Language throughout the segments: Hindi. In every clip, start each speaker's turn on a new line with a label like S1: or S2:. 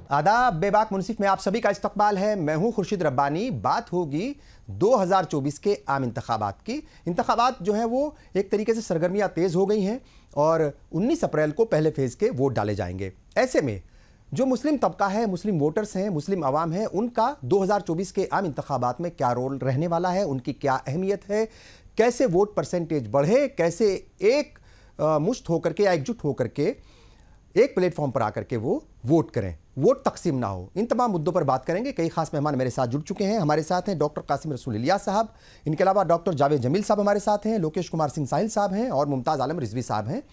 S1: आदाब, बेबाक मुनसिफ में आप सभी का इस्तकबाल है। मैं हूं खुर्शीद रब्बानी। बात होगी 2024 के आम इंतखाबात की। इंतखाबात जो है वो एक तरीके से सरगर्मियां तेज़ हो गई हैं और 19 अप्रैल को पहले फेज़ के वोट डाले जाएंगे। ऐसे में जो मुस्लिम तबका है, मुस्लिम वोटर्स हैं, मुस्लिम अवाम है, उनका 2024 के आम इंतखाबात में क्या रोल रहने वाला है, उनकी क्या अहमियत है, कैसे वोट परसेंटेज बढ़े, कैसे एक मुश्त होकर के या एकजुट होकर के एक प्लेटफॉर्म पर आकर के वो वोट करें, वोट तकसीम ना हो, इन तमाम मुद्दों पर बात करेंगे। कई खास मेहमान मेरे साथ जुड़ चुके हैं। हमारे साथ हैं डॉक्टर कासिम रसूल इलियास साहब, इनके अलावा डॉक्टर जावेद जमील साहब हमारे साथ हैं, लोकेश कुमार सिंह साहिल साहब हैं और मुमताज़ आलम रिजवी साहब हैं।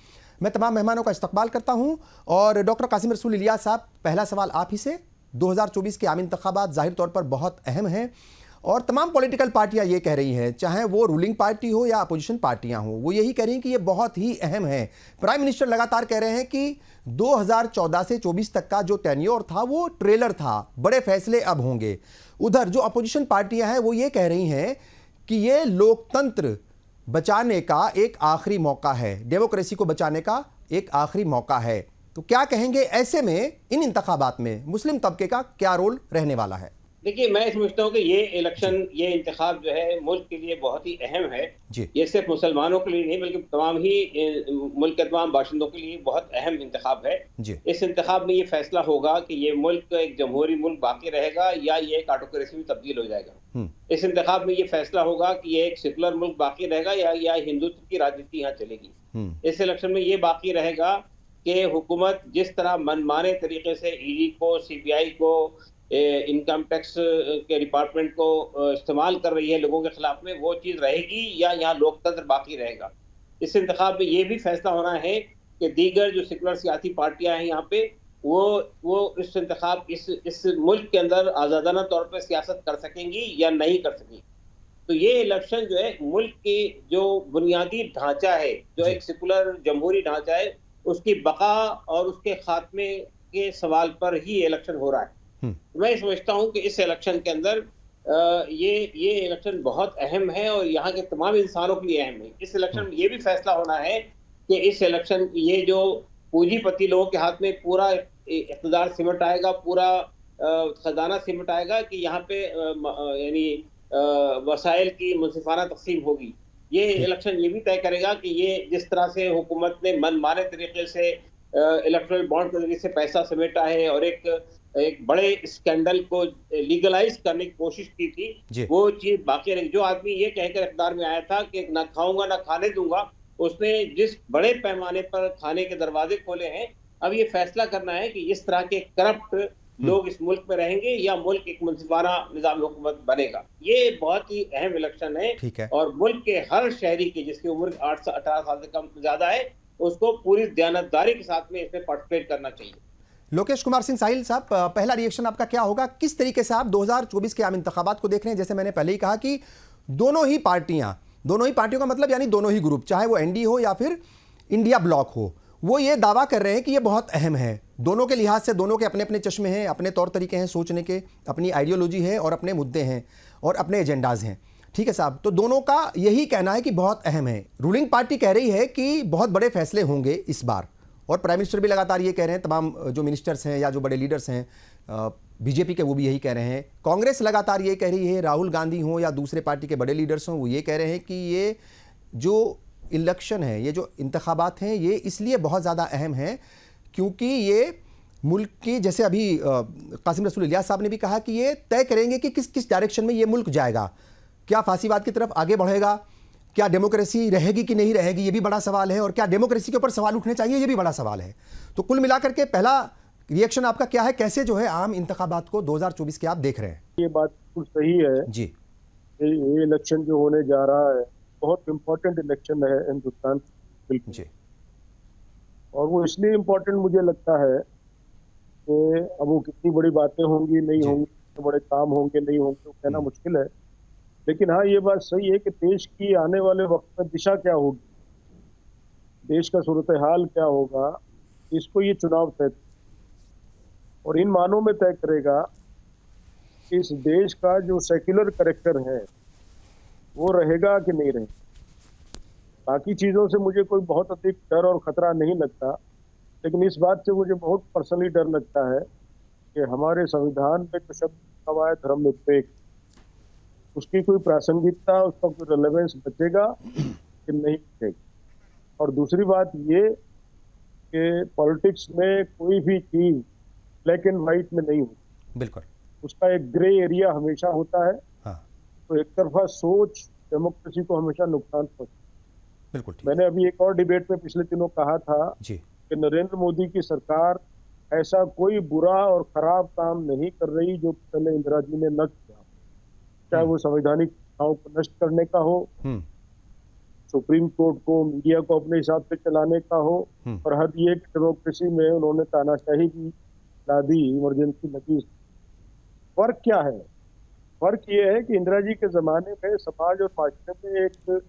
S1: मैं तमाम मेहमानों का इस्तकबाल करता हूं। और डॉक्टर कासिम रसूल इलियास साहब, पहला सवाल आप ही से। 2024 के आम इंतखाबात ज़ाहिर तौर पर बहुत अहम हैं और तमाम पॉलिटिकल पार्टियां ये कह रही हैं, चाहे वो रूलिंग पार्टी हो या अपोजिशन पार्टियां हो, वो यही कह रही हैं कि ये बहुत ही अहम है। प्राइम मिनिस्टर लगातार कह रहे हैं कि 2014 से 24 तक का जो टेन्योर था वो ट्रेलर था, बड़े फैसले अब होंगे। उधर जो अपोजिशन पार्टियां हैं वो ये कह रही हैं कि ये लोकतंत्र बचाने का एक आखिरी मौका है, डेमोक्रेसी को बचाने का एक आखिरी मौका है। तो क्या कहेंगे ऐसे में इन इंतखाबात में मुस्लिम तबके का क्या रोल रहने वाला है?
S2: देखिए, मैं समझता हूँ कि ये इलेक्शन, ये इंतखाब जो है मुल्क के लिए बहुत ही अहम है। ये सिर्फ मुसलमानों के लिए नहीं बल्कि तमाम ही मुल्क के तमाम बाशिंदों के लिए बहुत अहम इंतखाब है। इस इंतखाब में ये फैसला होगा कि ये मुल्क एक जमहूरी मुल्क बाकी रहेगा या ये एक ऑटोक्रेसी में तब्दील हो जाएगा। इस इंतखाब में ये फैसला होगा कि ये एक सेकुलर मुल्क बाकी रहेगा या हिंदुत्व की राजनीति यहाँ चलेगी। इस इलेक्शन में ये बाकी रहेगा कि हुकूमत जिस तरह मनमाने तरीके से ईडी को, सीबीआई को, इनकम टैक्स के डिपार्टमेंट को इस्तेमाल कर रही है लोगों के खिलाफ में, वो चीज़ रहेगी या यहाँ लोकतंत्र बाकी रहेगा। इस इंतखाब में ये भी फैसला होना है कि दीगर जो सेकुलर सियासी पार्टियां हैं यहाँ पे वो इस इंतखाब इस मुल्क के अंदर आज़ादाना तौर पर सियासत कर सकेंगी या नहीं कर सकेंगी। तो ये इलेक्शन जो है मुल्क की जो बुनियादी ढांचा है, जो एक सेकुलर जमहूरी ढांचा है, उसकी बका और उसके खात्मे के सवाल पर ही इलेक्शन हो रहा है। मैं समझता हूं कि इस इलेक्शन के अंदर ये इलेक्शन बहुत अहम है और यहाँ के तमाम इंसानों के लिए अहम है। इस इलेक्शन में ये भी फैसला होना है कि इस इलेक्शन ये जो पूंजीपति लोगों के हाथ में पूरा इक़्तिदार सिमट आएगा, पूरा खजाना सिमट आएगा कि यहाँ पे यानी वसाइल की मुनसिफाना तकसीम होगी। ये इलेक्शन ये भी तय करेगा कि ये जिस तरह से हुकूमत ने मनमाने तरीके से इलेक्ट्रल बॉन्ड के जरिए से पैसा समेटा है और एक बड़े स्कैंडल को लीगलाइज करने की कोशिश की थी, वो चीज बाकी रही। जो आदमी ये कहकर इक़्तिदार में आया था कि ना खाऊंगा ना खाने दूंगा, उसने जिस बड़े पैमाने पर खाने के दरवाजे खोले हैं, अब ये फैसला करना है कि इस तरह के करप्ट लोग इस मुल्क में रहेंगे या मुल्क एक मुनसिफाना निजाम हुकूमत बनेगा। ये बहुत ही अहम इलेक्शन है और मुल्क के हर शहरी की जिसकी उम्र 8 से 18 साल से कम ज्यादा है, उसको पूरी दयानतदारी के साथ में इसमें पार्टिसिपेट करना चाहिए।
S1: लोकेश कुमार सिंह साहिल साहब, पहला रिएक्शन आपका क्या होगा? किस तरीके से आप 2024 के आम इंतखाबात को देख रहे हैं? जैसे मैंने पहले ही कहा कि दोनों ही पार्टियों का मतलब यानी दोनों ही ग्रुप, चाहे वो एनडीए हो या फिर इंडिया ब्लॉक हो, वो ये दावा कर रहे हैं कि ये बहुत अहम है। दोनों के लिहाज से दोनों के अपने अपने चश्मे हैं, अपने तौर तरीके हैं सोचने के, अपनी आइडियोलॉजी है और अपने मुद्दे हैं और अपने एजेंडाज हैं। ठीक है साहब, तो दोनों का यही कहना है कि बहुत अहम है। रूलिंग पार्टी कह रही है कि बहुत बड़े फैसले होंगे इस बार, और प्राइम मिनिस्टर भी लगातार ये कह रहे हैं, तमाम जो मिनिस्टर्स हैं या जो बड़े लीडर्स हैं बीजेपी के, वो भी यही कह रहे हैं। कांग्रेस लगातार ये कह रही है, राहुल गांधी हो या दूसरे पार्टी के बड़े लीडर्स हों, वो ये कह रहे हैं कि ये जो इलेक्शन है, ये जो इंतखाबात हैं, ये इसलिए बहुत ज़्यादा अहम है क्योंकि ये मुल्क की, जैसे अभी कासिम रसूल इलियास साहब ने भी कहा कि ये तय करेंगे कि किस किस डायरेक्शन में ये मुल्क जाएगा। क्या फांसीवाद की तरफ आगे बढ़ेगा, क्या डेमोक्रेसी रहेगी कि नहीं रहेगी, ये भी बड़ा सवाल है, और क्या डेमोक्रेसी के ऊपर सवाल उठने चाहिए, ये भी बड़ा सवाल है। तो कुल मिलाकर के पहला रिएक्शन आपका क्या है? कैसे जो है आम इंतखाबात को 2024 के आप देख रहे हैं?
S3: ये बात बिल्कुल सही है जी। ये इलेक्शन जो होने जा रहा है बहुत इम्पोर्टेंट इलेक्शन है हिंदुस्तान बिल्कुल जी, और वो इसलिए इम्पोर्टेंट मुझे लगता है कि अब वो कितनी बड़ी बातें होंगी नहीं होंगी, कितने बड़े काम होंगे नहीं होंगे, वो कहना मुश्किल है। लेकिन हाँ, ये बात सही है कि देश की आने वाले वक्त में दिशा क्या होगी, देश का सूरत हाल क्या होगा, इसको ये चुनाव तय और इन मानों में तय करेगा कि इस देश का जो सेक्युलर कैरेक्टर है वो रहेगा कि नहीं रहेगा। बाकी चीज़ों से मुझे कोई बहुत अधिक डर और खतरा नहीं लगता, लेकिन इस बात से मुझे बहुत पर्सनली डर लगता है कि हमारे संविधान में जो शब्द लिखा हुआ है धर्मनिरपेक्ष, उसकी कोई प्रासंगिकता, उसका कोई रेलेवेंस बचेगा कि नहीं बचेगा। और दूसरी बात ये कि पॉलिटिक्स में कोई भी चीज ब्लैक एंड व्हाइट में नहीं होती,
S1: बिल्कुल
S3: उसका एक ग्रे एरिया हमेशा होता है।
S1: हाँ।
S3: तो एक तरफा सोच डेमोक्रेसी को हमेशा नुकसान पहुंचाती है।
S1: बिल्कुल ठीक।
S3: मैंने अभी एक और डिबेट में पिछले दिनों कहा था
S1: जी
S3: कि नरेंद्र मोदी की सरकार ऐसा कोई बुरा और खराब काम नहीं कर रही जो पहले इंदिरा जी ने न किया, चाहे वो संवैधानिक भाव को नष्ट करने का हो, सुप्रीम कोर्ट को, मीडिया को अपने हिसाब से चलाने का हो, और हद ये कि डेमोक्रेसी में उन्होंने तानाशाही भी ला दी, इमरजेंसी लगी। फर्क क्या है? फर्क ये है कि इंदिरा जी के जमाने में समाज और माशरे में एक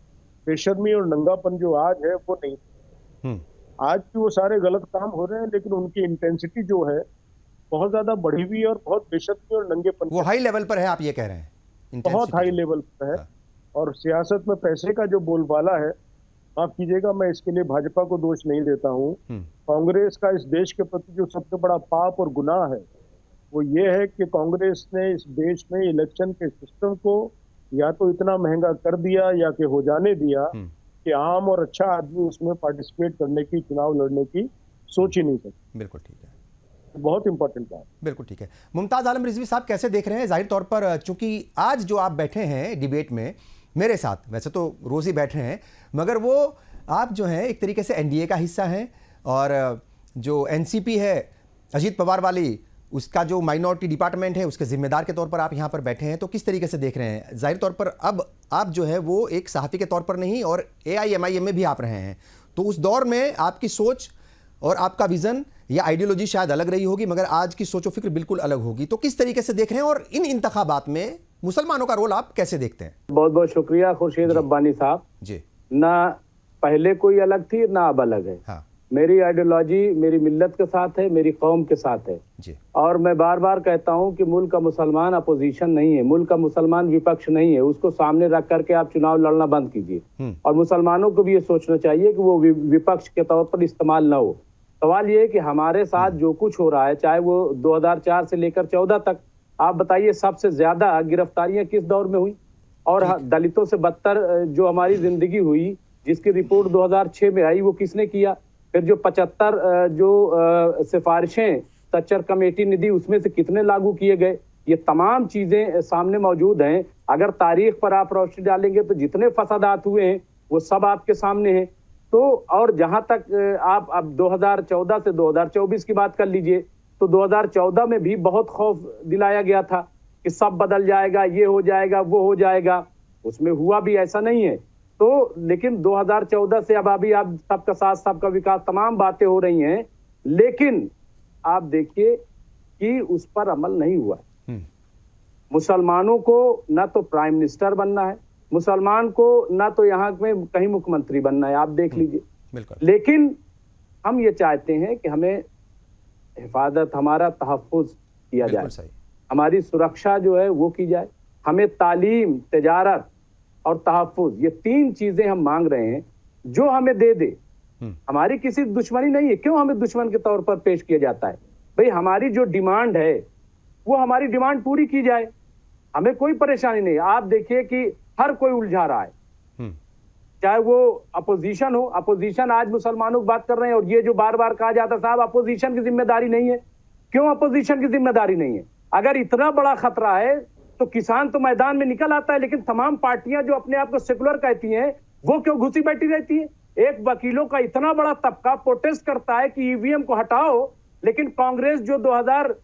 S3: बेशर्मी और नंगापन जो आज है वो नहीं था। आज भी वो सारे गलत काम हो रहे हैं, लेकिन उनकी इंटेंसिटी जो है बहुत ज्यादा बढ़ी हुई है और बहुत बेशर्मी और नंगेपन, वो
S1: हाई लेवल पर है, आप ये कह रहे हैं?
S3: बहुत हाई लेवल पर है। और सियासत में पैसे का जो बोलबाला है, माफ कीजिएगा मैं इसके लिए भाजपा को दोष नहीं देता हूँ, कांग्रेस का इस देश के प्रति जो सबसे बड़ा पाप और गुनाह है वो ये है कि कांग्रेस ने इस देश में इलेक्शन के सिस्टम को या तो इतना महंगा कर दिया या कि हो जाने दिया कि आम और अच्छा आदमी उसमें पार्टिसिपेट करने की, चुनाव लड़ने की सोच ही नहीं सकता।
S1: बिल्कुल ठीक है,
S3: बहुत इंपॉर्टेंट बात।
S1: बिल्कुल ठीक है। मुमताज आलम रिजवी साहब कैसे देख रहे हैं? जाहिर तौर पर चूंकि आज जो आप बैठे हैं डिबेट में मेरे साथ, वैसे तो रोज ही बैठ रहे हैं, मगर वो आप जो हैं एक तरीके से एनडीए का हिस्सा हैं, और जो एनसीपी है अजीत पवार वाली, उसका जो माइनॉरिटी डिपार्टमेंट है उसके जिम्मेदार के तौर पर आप यहाँ पर बैठे हैं। तो किस तरीके से देख रहे हैं? जाहिर तौर पर अब आप जो है वो एक सहाफ़ी के तौर पर नहीं, और AIMIM में भी आप रहे हैं, तो उस दौर में आपकी सोच और आपका विज़न या आइडियोलॉजी शायद अलग रही होगी, मगर आज की सोच व फिक्र बिल्कुल अलग होगी। तो किस तरीके से देख रहे हैं, और इन इंतखाबात में मुसलमानों का रोल आप कैसे देखते हैं?
S4: बहुत बहुत शुक्रिया खुर्शीद रब्बानी साहब
S1: जी।
S4: ना पहले कोई अलग थी ना अब अलग है।
S1: हाँ।
S4: मेरी आइडियोलॉजी मेरी मिल्लत के साथ है, मेरी कौम के साथ है
S1: जी।
S4: और मैं बार बार कहता हूं कि मुल्क का मुसलमान अपोजिशन नहीं है, मुल्क का मुसलमान विपक्ष नहीं है। उसको सामने रख करके आप चुनाव लड़ना बंद कीजिए, और मुसलमानों को भी ये सोचना चाहिए कि वो विपक्ष के तौर पर इस्तेमाल ना हो। सवाल ये है कि हमारे साथ जो कुछ हो रहा है, चाहे वो 2004 से लेकर 14 तक, आप बताइए सबसे ज्यादा गिरफ्तारियां किस दौर में हुई? और दलितों से बदतर जो हमारी जिंदगी हुई, जिसकी रिपोर्ट 2006 में आई, वो किसने किया? फिर जो 75 जो सिफारिशें तच्चर कमेटी ने दी, उसमें से कितने लागू किए गए? ये तमाम चीजें सामने मौजूद हैं। अगर तारीख पर आप रोशनी डालेंगे तो जितने फसादात हुए हैं वो सब आपके सामने हैं। तो और जहां तक आप अब 2014 से 2024 की बात कर लीजिए, तो 2014 में भी बहुत खौफ दिलाया गया था कि सब बदल जाएगा, ये हो जाएगा, वो हो जाएगा। उसमें हुआ भी ऐसा नहीं है। तो लेकिन 2014 से अब अभी आप सबका साथ सबका विकास तमाम बातें हो रही हैं, लेकिन आप देखिए कि उस पर अमल नहीं हुआ। मुसलमानों को ना तो प्राइम मिनिस्टर बनना है, मुसलमान को ना तो यहाँ में कहीं मुख्यमंत्री बनना है, आप देख लीजिए। लेकिन हम ये चाहते हैं कि हमें हिफाजत, हमारा तहफ़्फ़ुज़ किया जाए, हमारी सुरक्षा जो है वो की जाए। हमें तालीम, तिजारत और तहफ़्फ़ुज़, ये 3 चीजें हम मांग रहे हैं, जो हमें दे दे। हमारी किसी दुश्मनी नहीं है, क्यों हमें दुश्मन के तौर पर पेश किया जाता है? भाई हमारी जो डिमांड है वो हमारी डिमांड पूरी की जाए, हमें कोई परेशानी नहीं। आप देखिए कि हर कोई उलझा रहा है, चाहे वो अपोजिशन हो। अपोजिशन आज मुसलमानों की बात कर रहे हैं, और ये जो बार बार कहा जाता है साहब अपोजिशन की जिम्मेदारी नहीं है, क्यों अपोजिशन की जिम्मेदारी नहीं है? अगर इतना बड़ा खतरा है तो किसान तो मैदान में निकल आता है, लेकिन तमाम पार्टियां जो अपने आप को सेकुलर कहती हैं वो क्यों घुसी बैठी रहती है? एक वकीलों का इतना बड़ा तबका प्रोटेस्ट करता है कि ईवीएम को हटाओ, लेकिन कांग्रेस जो 2000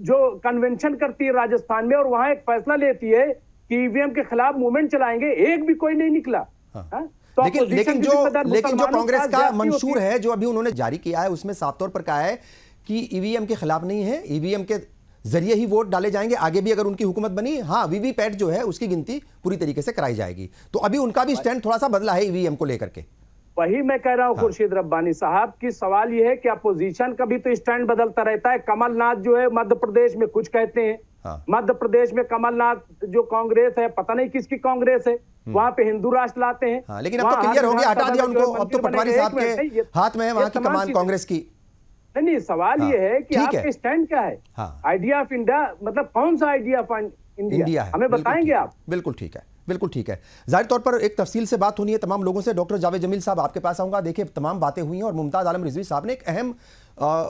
S4: जो कन्वेंशन करती है राजस्थान में और वहां एक फैसला लेती है कि ईवीएम के खिलाफ मूवमेंट चलाएंगे, एक भी कोई नहीं निकला।
S1: तो लेकिन जो कांग्रेस का मंशूर है जो अभी उन्होंने जारी किया है, उसमें साफ तौर पर कहा है कि ईवीएम के खिलाफ नहीं है, ईवीएम के जरिए ही वोट डाले जाएंगे, आगे भी अगर उनकी हुकूमत बनी, हाँ वीवीपैट जो है उसकी गिनती पूरी तरीके से कराई जाएगी। तो अभी उनका भी स्टैंड थोड़ा सा बदला है ईवीएम को लेकर के।
S4: वही मैं कह रहा हूं खुर्शीद रब्बानी साहब की सवाल यह है कि अपोजिशन का भी तो स्टैंड बदलता रहता है। कमलनाथ जो है मध्य प्रदेश में कुछ कहते हैं, मध्य प्रदेश में कमलनाथ जो कांग्रेस है, पता नहीं किसकी कांग्रेस है, वहां पे हिंदू राष्ट्र लाते हैं।
S1: लेकिन अब तो क्लियर हो गया, हटा दिया उनको, अब तो पटवारी साहब के हाथ में है वहां की कमान कांग्रेस की।
S4: नहीं, सवाल ये है कि आपके स्टैंड क्या है? आइडिया ऑफ इंडिया मतलब कौन सा आइडिया ऑफ इंडिया है, हमें बताएंगे आप?
S1: बिल्कुल ठीक है, बिल्कुल ठीक है। जाहिर तौर पर एक तफसील से बात होनी है तमाम लोगों से। डॉक्टर जावेद जमील साहब आपके पास आऊंगा। देखिए तमाम बातें हुई हैं और मुमताज आलम रिजवी साहब ने एक अहम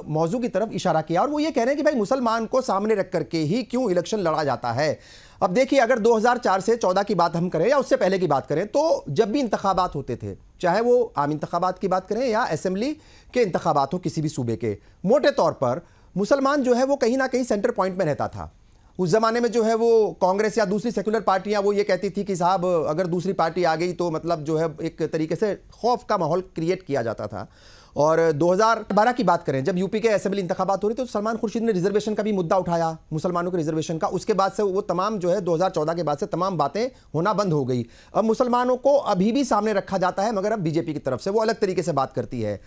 S1: मौजू की तरफ इशारा किया और वो ये कह रहे हैं कि भाई मुसलमान को सामने रख करके ही क्यों इलेक्शन लड़ा जाता है। अब देखिए अगर 2004 से 14 की बात हम करें या उससे पहले की बात करें तो जब भी इंतखाबात होते थे, चाहे वो आम इंतखाबात की बात करें या असेंबली के इंतखाबात हो किसी भी सूबे के, मोटे तौर पर मुसलमान जो है वो कहीं ना कहीं सेंटर पॉइंट में रहता था। उस ज़माने में जो है वो कांग्रेस या दूसरी सेकुलर पार्टियां वो ये कहती थी कि साहब अगर दूसरी पार्टी आ गई तो मतलब जो है एक तरीके से खौफ का माहौल क्रिएट किया जाता था। और 2012 की बात करें जब यूपी के असेंबली इंतखाबात हो रहे थे तो सलमान खुर्शीद ने रिजर्वेशन का भी मुद्दा उठाया, मुसलमानों के रिजर्वेशन का। उसके बाद से वो तमाम जो है 2014 के बाद से तमाम बातें होना बंद हो गई। अब मुसलमानों को अभी भी सामने रखा जाता है मगर अब बीजेपी की तरफ से वो अलग तरीके से बात करती है।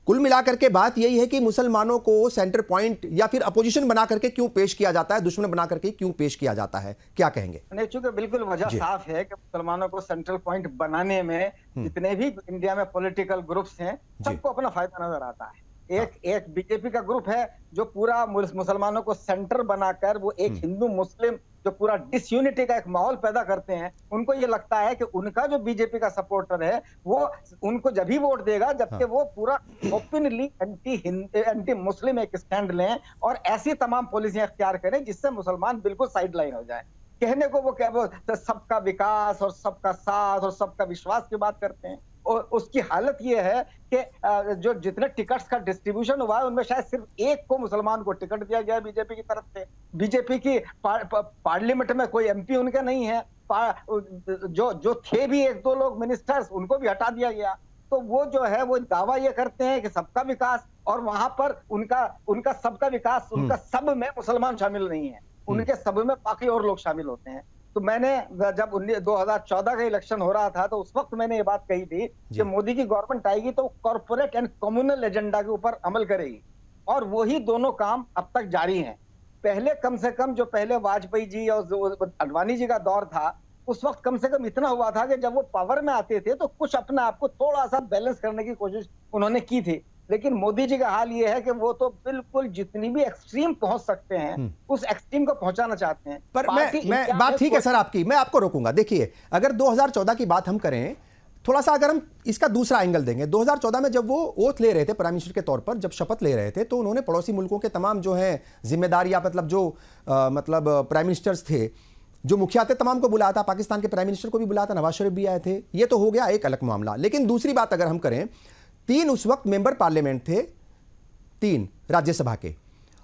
S1: कुल मिलाकर के बात यही है कि मुसलमानों को सेंटर पॉइंट या फिर अपोजिशन बना करके क्यों पेश किया जाता है, दुश्मन बना करके क्यों पेश किया जाता है, क्या कहेंगे?
S5: नहीं, चूंकि बिल्कुल वजह साफ है कि मुसलमानों को सेंट्रल पॉइंट बनाने में जितने भी इंडिया में पॉलिटिकल ग्रुप्स हैं सबको अपना फायदा नजर आता है। एक बीजेपी का ग्रुप है जो पूरा मुसलमानों को सेंटर बनाकर वो एक हिंदू मुस्लिम जो पूरा डिसयूनिटी का एक माहौल पैदा करते हैं। उनको ये लगता है कि उनका जो बीजेपी का सपोर्टर है वो उनको जब ही वोट देगा जबकि वो पूरा ओपनली एंटी मुस्लिम एक स्टैंड लें और ऐसी तमाम पॉलिसियां इख्तियार करें जिससे मुसलमान बिल्कुल साइडलाइन हो जाए। कहने को वो सबका विकास और सबका साथ और सबका विश्वास की बात करते हैं और उसकी हालत ये है कि जो जितने टिकट्स का डिस्ट्रीब्यूशन हुआ है उनमें शायद सिर्फ एक को मुसलमान को टिकट दिया गया बीजेपी की तरफ से। बीजेपी की पार्लियामेंट में कोई एमपी उनके नहीं है, जो थे भी एक दो लोग मिनिस्टर्स उनको भी हटा दिया गया। तो वो जो है वो दावा ये करते हैं कि सबका विकास और वहां पर उनका सबका विकास उनका सब में मुसलमान शामिल नहीं है, उनके सब में बाकी और लोग शामिल होते हैं। तो मैंने जब 2014 का इलेक्शन हो रहा था तो उस वक्त मैंने ये बात कही थी कि मोदी की गवर्नमेंट आएगी तो कॉर्पोरेट एंड कम्युनल एजेंडा के ऊपर अमल करेगी और वही दोनों काम अब तक जारी हैं। पहले कम से कम जो पहले वाजपेयी जी और अडवाणी जी का दौर था उस वक्त कम से कम इतना हुआ था कि जब वो पावर में आते थे तो कुछ अपने आप को थोड़ा सा बैलेंस करने की कोशिश उन्होंने की थी। लेकिन मोदी जी का हाल ये है कि वो तो बिल्कुल जितनी भी एक्सट्रीम पहुंच सकते हैं उस एक्सट्रीम को पहुंचाना चाहते हैं।
S1: पर मैं बात ठीक है सर आपकी, मैं आपको रोकूंगा। देखिए अगर 2014 की बात हम करें थोड़ा सा, अगर हम इसका दूसरा एंगल देंगे, 2014 में जब वो ओथ ले रहे थे प्राइम मिनिस्टर के तौर पर, जब शपथ ले रहे थे तो उन्होंने पड़ोसी मुल्कों के तमाम जो है जिम्मेदार या मतलब जो प्राइम मिनिस्टर्स थे, जो मुखिया थे, तमाम को बुलाया था। पाकिस्तान के प्राइम मिनिस्टर को भी बुलाया था, नवाज शरीफ भी आए थे। ये तो हो गया एक अलग मामला। लेकिन दूसरी बात अगर हम करें, 3 उस वक्त मेंबर पार्लियामेंट थे, 3 राज्यसभा के,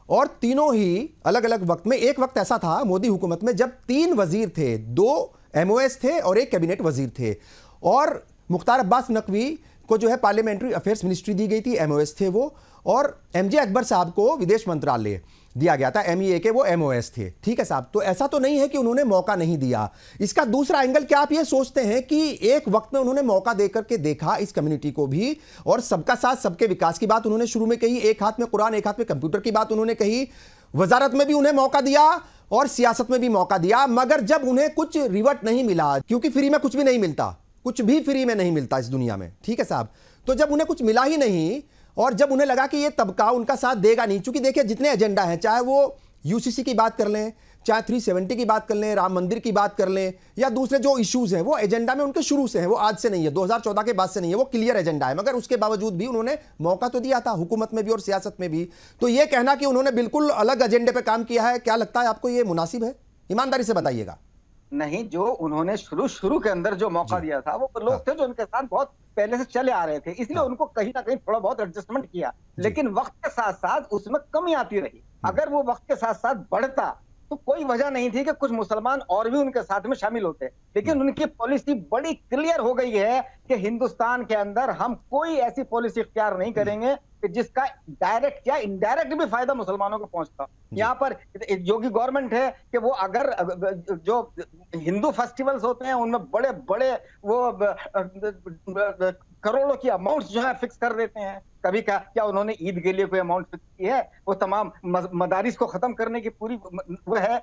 S1: और तीनों ही अलग अलग वक्त में। एक वक्त ऐसा था मोदी हुकूमत में जब 3 वजीर थे, 2 MOS थे और 1 कैबिनेट वजीर थे, और मुख्तार अब्बास नकवी को जो है पार्लियामेंट्री अफेयर्स मिनिस्ट्री दी गई थी, MOS थे वो, और MJ अकबर साहब को विदेश मंत्रालय दिया गया था, MEA के वो MOS थे। ठीक है साहब, तो ऐसा तो नहीं है कि उन्होंने मौका नहीं दिया। इसका दूसरा एंगल क्या आप ये सोचते हैं कि एक वक्त में उन्होंने मौका देकर के देखा इस कम्युनिटी को भी, और सबका साथ सबके विकास की बात उन्होंने शुरू में कही, एक हाथ में कुरान एक हाथ में कंप्यूटर की बात उन्होंने कही, वजारत में भी उन्हें मौका दिया और सियासत में भी मौका दिया, मगर जब उन्हें कुछ रिवर्ट नहीं मिला, क्योंकि फ्री में कुछ भी नहीं मिलता, कुछ भी फ्री में नहीं मिलता इस दुनिया में, ठीक है साहब, तो जब उन्हें कुछ मिला ही नहीं और जब उन्हें लगा कि ये तबका उनका साथ देगा नहीं, क्योंकि देखिए जितने एजेंडा हैं, चाहे वो UCC की बात कर लें, चाहे 370 की बात कर लें, राम मंदिर की बात कर लें, या दूसरे जो इश्यूज हैं, वो एजेंडा में उनके शुरू से हैं, वो आज से नहीं है, 2014 के बाद से नहीं है, वो क्लियर एजेंडा है। मगर उसके बावजूद भी उन्होंने मौका तो दिया था, हुकूमत में भी और सियासत में भी। तो ये कहना कि उन्होंने बिल्कुल अलग एजेंडे पर काम किया है, क्या लगता है आपको ये मुनासिब है? ईमानदारी से बताइएगा।
S5: नहीं, जो उन्होंने शुरू के अंदर जो मौका दिया था वो लोग थे जो उनके साथ बहुत पहले से चले आ रहे थे, इसलिए उनको कहीं ना कहीं थोड़ा बहुत एडजस्टमेंट किया, लेकिन वक्त के साथ साथ उसमें कमी आती रही। अगर वो वक्त के साथ साथ बढ़ता तो कोई वजह नहीं थी कि कुछ मुसलमान और भी उनके साथ में शामिल होते। लेकिन उनकी पॉलिसी बड़ी क्लियर हो गई है कि हिंदुस्तान के अंदर हम कोई ऐसी पॉलिसी इख्तियार नहीं करेंगे कि जिसका डायरेक्ट या इनडायरेक्ट भी फायदा मुसलमानों को पहुंचता। यहाँ पर योगी गवर्नमेंट है कि वो अगर जो हिंदू फेस्टिवल्स होते हैं उनमें बड़े बड़े वो करोड़ों की अमाउंट जो है फिक्स कर देते हैं। कभी क्या उन्होंने ईद के लिए कोई अमाउंट फिक्स की है? वो तमाम मदारिस को खत्म करने की पूरी वो है।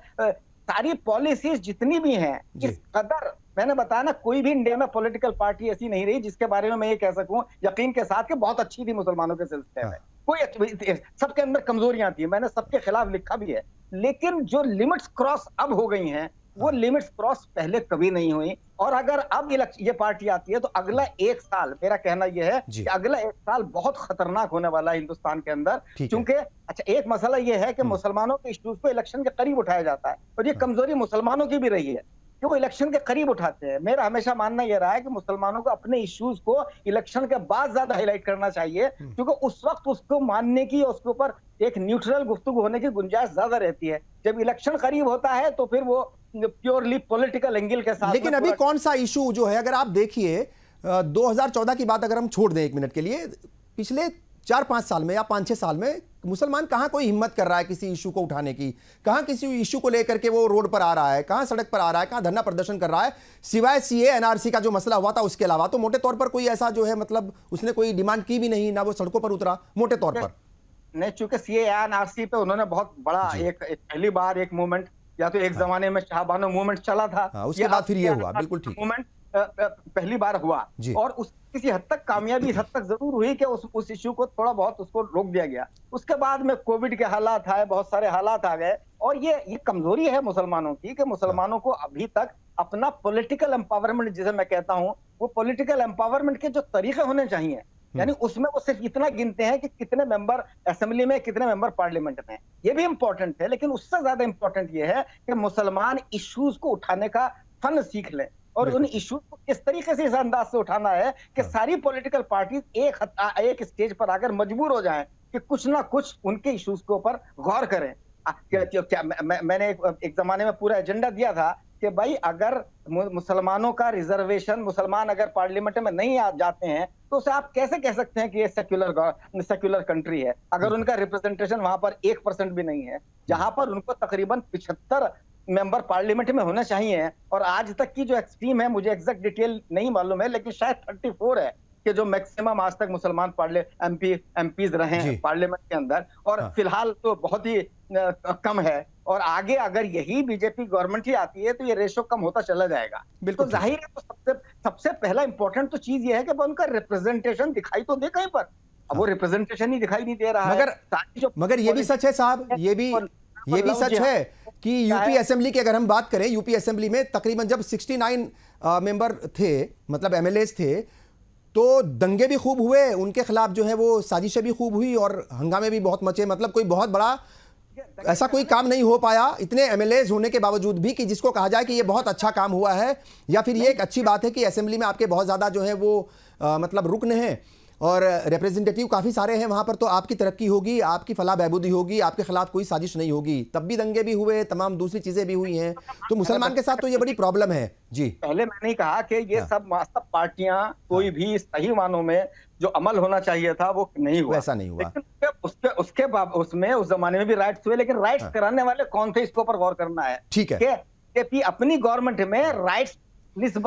S5: सारी पॉलिसीज जितनी भी हैं इस कदर मैंने बताया ना, कोई भी इंडिया में पॉलिटिकल पार्टी ऐसी नहीं रही जिसके बारे में मैं ये कह सकूं यकीन के साथ कि बहुत अच्छी थी मुसलमानों के सिलसिले में। कोई सबके अंदर कमजोरियां थी, मैंने सबके खिलाफ लिखा भी है, लेकिन जो लिमिट्स क्रॉस अब हो गई हैं वो लिमिट्स क्रॉस पहले कभी नहीं हुई। और अगर अब ये पार्टी आती है तो अगला एक साल, मेरा कहना यह है कि अगला एक साल बहुत खतरनाक होने वाला है हिंदुस्तान के अंदर, क्योंकि अच्छा एक मसला यह है कि मुसलमानों के इश्यूज को इलेक्शन के करीब उठाया जाता है और ये कमजोरी मुसलमानों की भी रही है कि वो इलेक्शन के करीब उठाते हैं। मेरा हमेशा मानना यह रहा है कि मुसलमानों को अपने इश्यूज को इलेक्शन के बाद ज्यादा हाईलाइट करना चाहिए, क्योंकि उस वक्त उसको मानने की, उसके ऊपर एक न्यूट्रल गुफ्तगू होने की गुंजाइश ज्यादा रहती है। जब इलेक्शन करीब होता है तो फिर वो प्योरली पॉलिटिकल एंगल के साथ।
S1: लेकिन अभी कौन सा इशू जो है, अगर आप देखिए 2014 की बात अगर हम छोड़ दें एक मिनट के लिए, पिछले 4-5 साल में या 5-6 साल में मुसलमान कहां कोई हिम्मत कर रहा है किसी इशू को उठाने की, कहां किसी इशू को लेकर के वो रोड पर आ रहा है, कहां सड़क पर आ रहा है, कहां धरना प्रदर्शन कर रहा है, सिवाय सीए एनआरसी का जो मसला हुआ था उसके अलावा तो मोटे तौर पर कोई ऐसा जो है मतलब उसने कोई डिमांड की भी नहीं, ना वो सड़कों पर उतरा मोटे तौर पर।
S5: नहीं, चूंकि सीए एनआरसी पे उन्होंने बहुत बड़ा एक पहली बार एक मूवमेंट, या तो एक जमाने में शाहबानो मूवमेंट चला था,
S1: उसके बाद फिर ये हुआ, बिल्कुल ठीक,
S5: मूवमेंट पहली बार हुआ और उस किसी हद तक कामयाबी इस हद तक जरूर हुई कि उस इश्यू को थोड़ा बहुत उसको रोक दिया गया। उसके बाद में कोविड के हालात आए, बहुत सारे हालात आ गए, और ये कमजोरी है मुसलमानों की कि मुसलमानों को अभी तक अपना पॉलिटिकल एम्पावरमेंट जिसे मैं कहता हूं, वो पॉलिटिकल एम्पावरमेंट के जो तरीके होने चाहिए, यानी उसमें वो सिर्फ इतना गिनते हैं कि कितने मेंबर असेंबली में, कितने मेंबर पार्लियामेंट में, ये भी इंपॉर्टेंट है, लेकिन उससे ज्यादा इंपॉर्टेंट ये है कि मुसलमान इश्यूज को उठाने का फन सीख लें और उन इश्यूज को किस तरीके से इस अंदाज से उठाना है कि सारी पॉलिटिकल पार्टीज एक स्टेज पर आकर मजबूर हो जाएं कि कुछ ना कुछ उनके इश्यूज के ऊपर गौर करें। मैंने एक जमाने में पूरा एजेंडा दिया था कि भाई अगर मुसलमानों का रिजर्वेशन, मुसलमान अगर पार्लियामेंट में नहीं आ जाते हैं तो उसे आप कैसे कह सकते हैं कि ये सेक्युलर कंट्री है, अगर उनका रिप्रेजेंटेशन वहां पर 1% भी नहीं है, जहां पर उनको तकरीबन 75 मेंबर पार्लियामेंट में होना चाहिए। और आज तक की जो एक्सट्रीम है, मुझे एग्जैक्ट डिटेल नहीं मालूम है, लेकिन शायद 34 है कि जो मैक्सिमम आज तक मुसलमान एमपीज रहे हैं पार्लियामेंट के अंदर, और फिलहाल तो बहुत ही कम है, और आगे अगर यही बीजेपी गवर्नमेंट ही आती है तो ये रेशो कम होता चला जाएगा। तो जाहिर है तो सबसे पहला इंपॉर्टेंट तो चीज ये है कि उनका रिप्रेजेंटेशन दिखाई तो दे कहीं पर, अब वो रिप्रेजेंटेशन ही दिखाई नहीं दे रहा है।
S1: मगर ये भी सच है साहब, ये भी सच है कि यूपी असेंबली की अगर हम बात करें, यूपी असेंबली में तकरीबन जब 69 मेंबर थे, मतलब एमएलएस थे, तो दंगे भी खूब हुए उनके खिलाफ, जो है वो साजिशें भी खूब हुई और हंगामे भी बहुत मचे, मतलब कोई बहुत बड़ा ऐसा कोई काम नहीं हो पाया इतने एमएलएस होने के बावजूद भी कि जिसको कहा जाए कि ये बहुत अच्छा काम हुआ है, या फिर ये एक अच्छी बात है कि असेंबली में आपके बहुत ज़्यादा जो है वो मतलब रुकन हैं और रिप्रेजेंटेटिव काफ़ी सारे हैं वहाँ पर, तो आपकी तरक्की होगी, आपकी फलाह बहबूदी होगी, आपके खिलाफ कोई साजिश नहीं होगी। तब भी दंगे भी हुए, तमाम दूसरी चीज़ें भी हुई हैं, तो मुसलमान के साथ तो ये बड़ी प्रॉब्लम है। जी,
S5: पहले मैंने कहा कि ये सब पार्टियां कोई भी सही मानों में जो अमल होना चाहिए था वो नहीं हुआ,
S1: वैसा नहीं हुआ,
S5: लेकिन उसके बाद उसमें उस जमाने में भी राइट्स हुए, लेकिन राइट्स कराने वाले कौन थे इसके ऊपर गौर करना है।
S1: ठीक है
S5: कि अपनी गवर्नमेंट में राइट्स,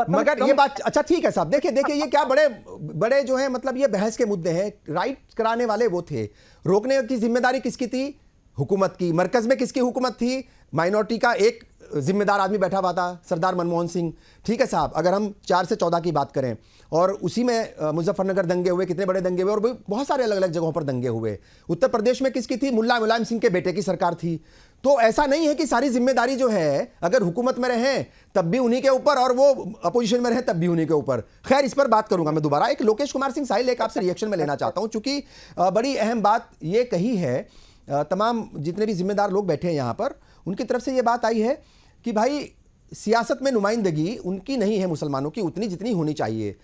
S1: मगर ये बात अच्छा ठीक है साहब, देखिए ये क्या बड़े जो है मतलब ये बहस के मुद्दे हैं। राइट कराने वाले वो थे, रोकने की जिम्मेदारी किसकी थी? हुकूमत की। मरकज में किसकी हुकूमत थी? माइनॉरिटी का एक जिम्मेदार आदमी बैठा हुआ था, सरदार मनमोहन सिंह। ठीक है साहब, अगर हम 4 से 14 की बात करें, और उसी में मुजफ्फरनगर दंगे हुए, कितने बड़े दंगे हुए, और बहुत सारे अलग अलग जगहों पर दंगे हुए। उत्तर प्रदेश में किसकी थी? मुलायम सिंह के बेटे की सरकार थी। तो ऐसा नहीं है कि सारी जिम्मेदारी जो है अगर हुकूमत में रहें तब भी उन्हीं के ऊपर, और वो अपोजिशन में रहें तब भी उन्हीं के ऊपर। खैर, इस पर बात करूंगा मैं दोबारा। एक लोकेश कुमार सिंह साहिल, एक आपसे रिएक्शन में लेना चाहता हूं, चूंकि बड़ी अहम बात ये कही है, तमाम जितने भी जिम्मेदार लोग बैठे हैं यहाँ पर, उनकी तरफ से ये बात आई है कि भाई सियासत में नुमाइंदगी उनकी नहीं है मुसलमानों की उतनी जितनी होनी चाहिए।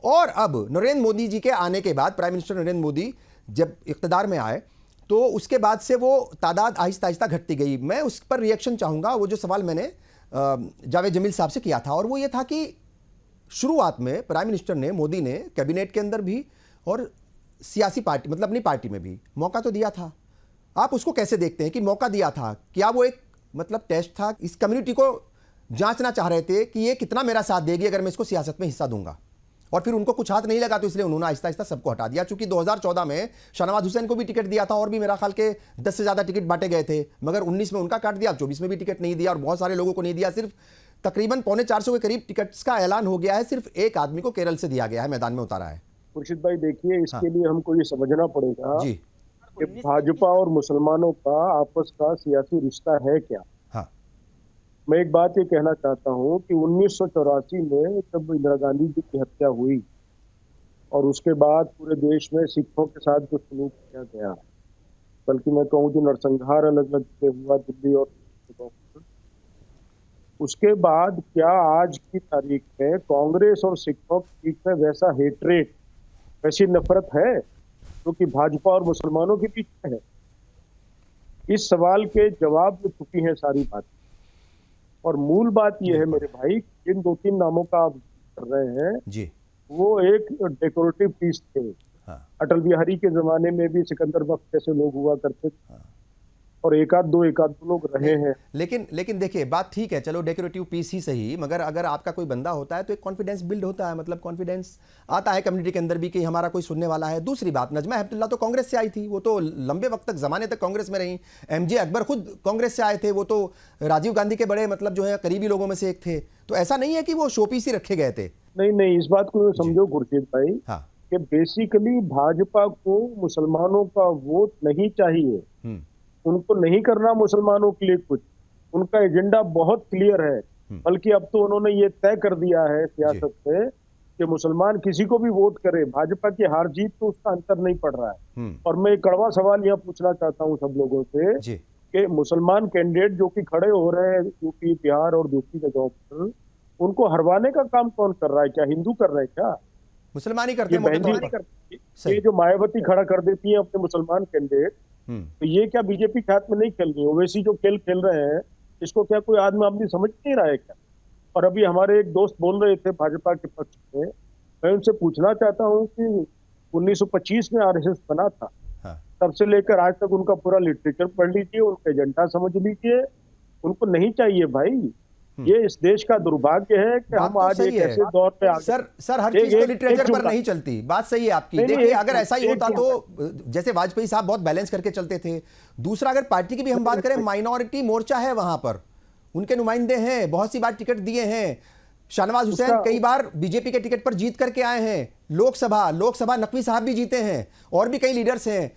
S1: और अब नरेंद्र मोदी जी के आने के बाद, प्राइम मिनिस्टर नरेंद्र मोदी जब इक़्तिदार में आए तो उसके बाद से वो तादाद आहिस्ता आहिस्ता घटती गई। मैं उस पर रिएक्शन चाहूँगा। वो जो सवाल मैंने जावेद जमील साहब से किया था, और वो ये था कि शुरुआत में प्राइम मिनिस्टर ने, मोदी ने कैबिनेट के अंदर भी और सियासी पार्टी मतलब अपनी पार्टी में भी मौका तो दिया था। आप उसको कैसे देखते हैं कि मौका दिया था? क्या वो एक मतलब टेस्ट था? इस कम्युनिटी को जांचना चाह रहे थे कि ये कितना मेरा साथ देगी अगर मैं इसको सियासत में हिस्सा दूंगा, और फिर उनको कुछ हाथ नहीं लगा तो इसलिए उन्होंने आहिस्ता आहिस्ता सबको हटा दिया। चूंकि 2014 में शाहनवाज हुसैन को भी टिकट दिया था और भी मेरा ख्याल के 10 से ज़्यादा टिकट बांटे गए थे, मगर 19 में उनका काट दिया, 24 में भी टिकट नहीं दिया और बहुत सारे लोगों को नहीं दिया। सिर्फ तकरीबन 450 के करीब टिकट्स का ऐलान हो गया है, सिर्फ एक आदमी को केरल से दिया गया है, मैदान में उतारा है।
S3: खुर्शीद भाई देखिए, इसके लिए हमको ये समझना पड़ेगा कि भाजपा और मुसलमानों का आपस का सियासी रिश्ता है क्या। मैं एक बात ये कहना चाहता हूँ कि 1984 में जब इंदिरा गांधी जी की हत्या हुई और उसके बाद पूरे देश में सिखों के साथ जो सलूक किया गया, बल्कि मैं कहूँ जो नरसंहार अलग अलग से हुआ दिल्ली और उसके बाद क्या आज की तारीख में कांग्रेस और सिखों के बीच में वैसा हेट्रेट, वैसी नफरत है जो कि भाजपा और मुसलमानों के बीच में है? इस सवाल के जवाब में छुपी है सारी बात। और मूल बात यह है मेरे भाई, जिन 2-3 नामों का आप कर रहे हैं
S1: जी, वो
S3: एक डेकोरेटिव पीस थे। अटल बिहारी के जमाने में भी सिकंदर बख्श जैसे लोग हुआ करते थे और एक आध दो लोग रहे हैं।
S1: लेकिन देखिए, बात ठीक है, चलो डेकोरेटिव पीस ही सही, मगर अगर आपका कोई बंदा होता है तो एक कॉन्फिडेंस बिल्ड होता है, मतलब कॉन्फिडेंस आता है कम्युनिटी के अंदर भी कि हमारा कोई सुनने वाला है। दूसरी बात, नजमा हेपतुल्लाह तो कांग्रेस से आई थी, वो तो लंबे वक्त तक जमाने तक कांग्रेस में रही। एमजे अकबर खुद कांग्रेस से आए थे, वो तो राजीव गांधी के बड़े मतलब जो है करीबी लोगों में से एक थे। तो ऐसा नहीं है कि वो शोपीस ही रखे गए थे।
S3: नहीं, इस बात को समझो खुर्शीद भाई, कि बेसिकली भाजपा को मुसलमानों का वोट नहीं चाहिए, उनको नहीं करना मुसलमानों के लिए कुछ, उनका एजेंडा बहुत क्लियर है। बल्कि अब तो उन्होंने ये तय कर दिया है सियासत से कि मुसलमान किसी को भी वोट करे, भाजपा की हार जीत तो उसका अंतर नहीं पड़ रहा है। और मैं एक कड़वा सवाल यहाँ पूछना चाहता हूँ सब लोगों से कि मुसलमान कैंडिडेट जो कि खड़े हो रहे हैं यूपी, बिहार और दूसरी जगहों पर, उनको हरवाने का काम कौन कर रहा है? क्या हिंदू कर रहे हैं? क्या
S1: मुसलमान ही करते हैं?
S3: ये जो मायावती खड़ा कर देती है अपने मुसलमान कैंडिडेट, तो ये क्या बीजेपी के हाथ में नहीं खेल रही है? ओवैसी जो खेल खेल रहे हैं, इसको क्या कोई आदमी समझ नहीं रहा है क्या? और अभी हमारे एक दोस्त बोल रहे थे भाजपा के पक्ष में, मैं उनसे पूछना चाहता हूँ कि 1925 में आरएसएस बना था, तब से लेकर आज तक उनका पूरा लिटरेचर पढ़ लीजिए, उनका एजेंडा समझ लीजिए। उनको नहीं चाहिए भाई। ये इस देश का दुर्भाग्य है कि हम आज एक ऐसे दौर पे
S1: सर हर चीज तो लिटरेचर पर नहीं चलती। बात सही है आपकी। देखिए, अगर ऐसा ही होता तो जैसे वाजपेयी साहब बहुत बैलेंस करके चलते थे। दूसरा, अगर पार्टी की भी हम बात करें, माइनॉरिटी मोर्चा है वहां पर, उनके नुमाइंदे हैं, बहुत सी बार टिकट दिए हैं। शाहनवाज हुसैन कई बार बीजेपी के टिकट पर जीत करके आए हैं। लोकसभा नकवी साहब भी जीते हैं, और भी कई लीडर्स हैं।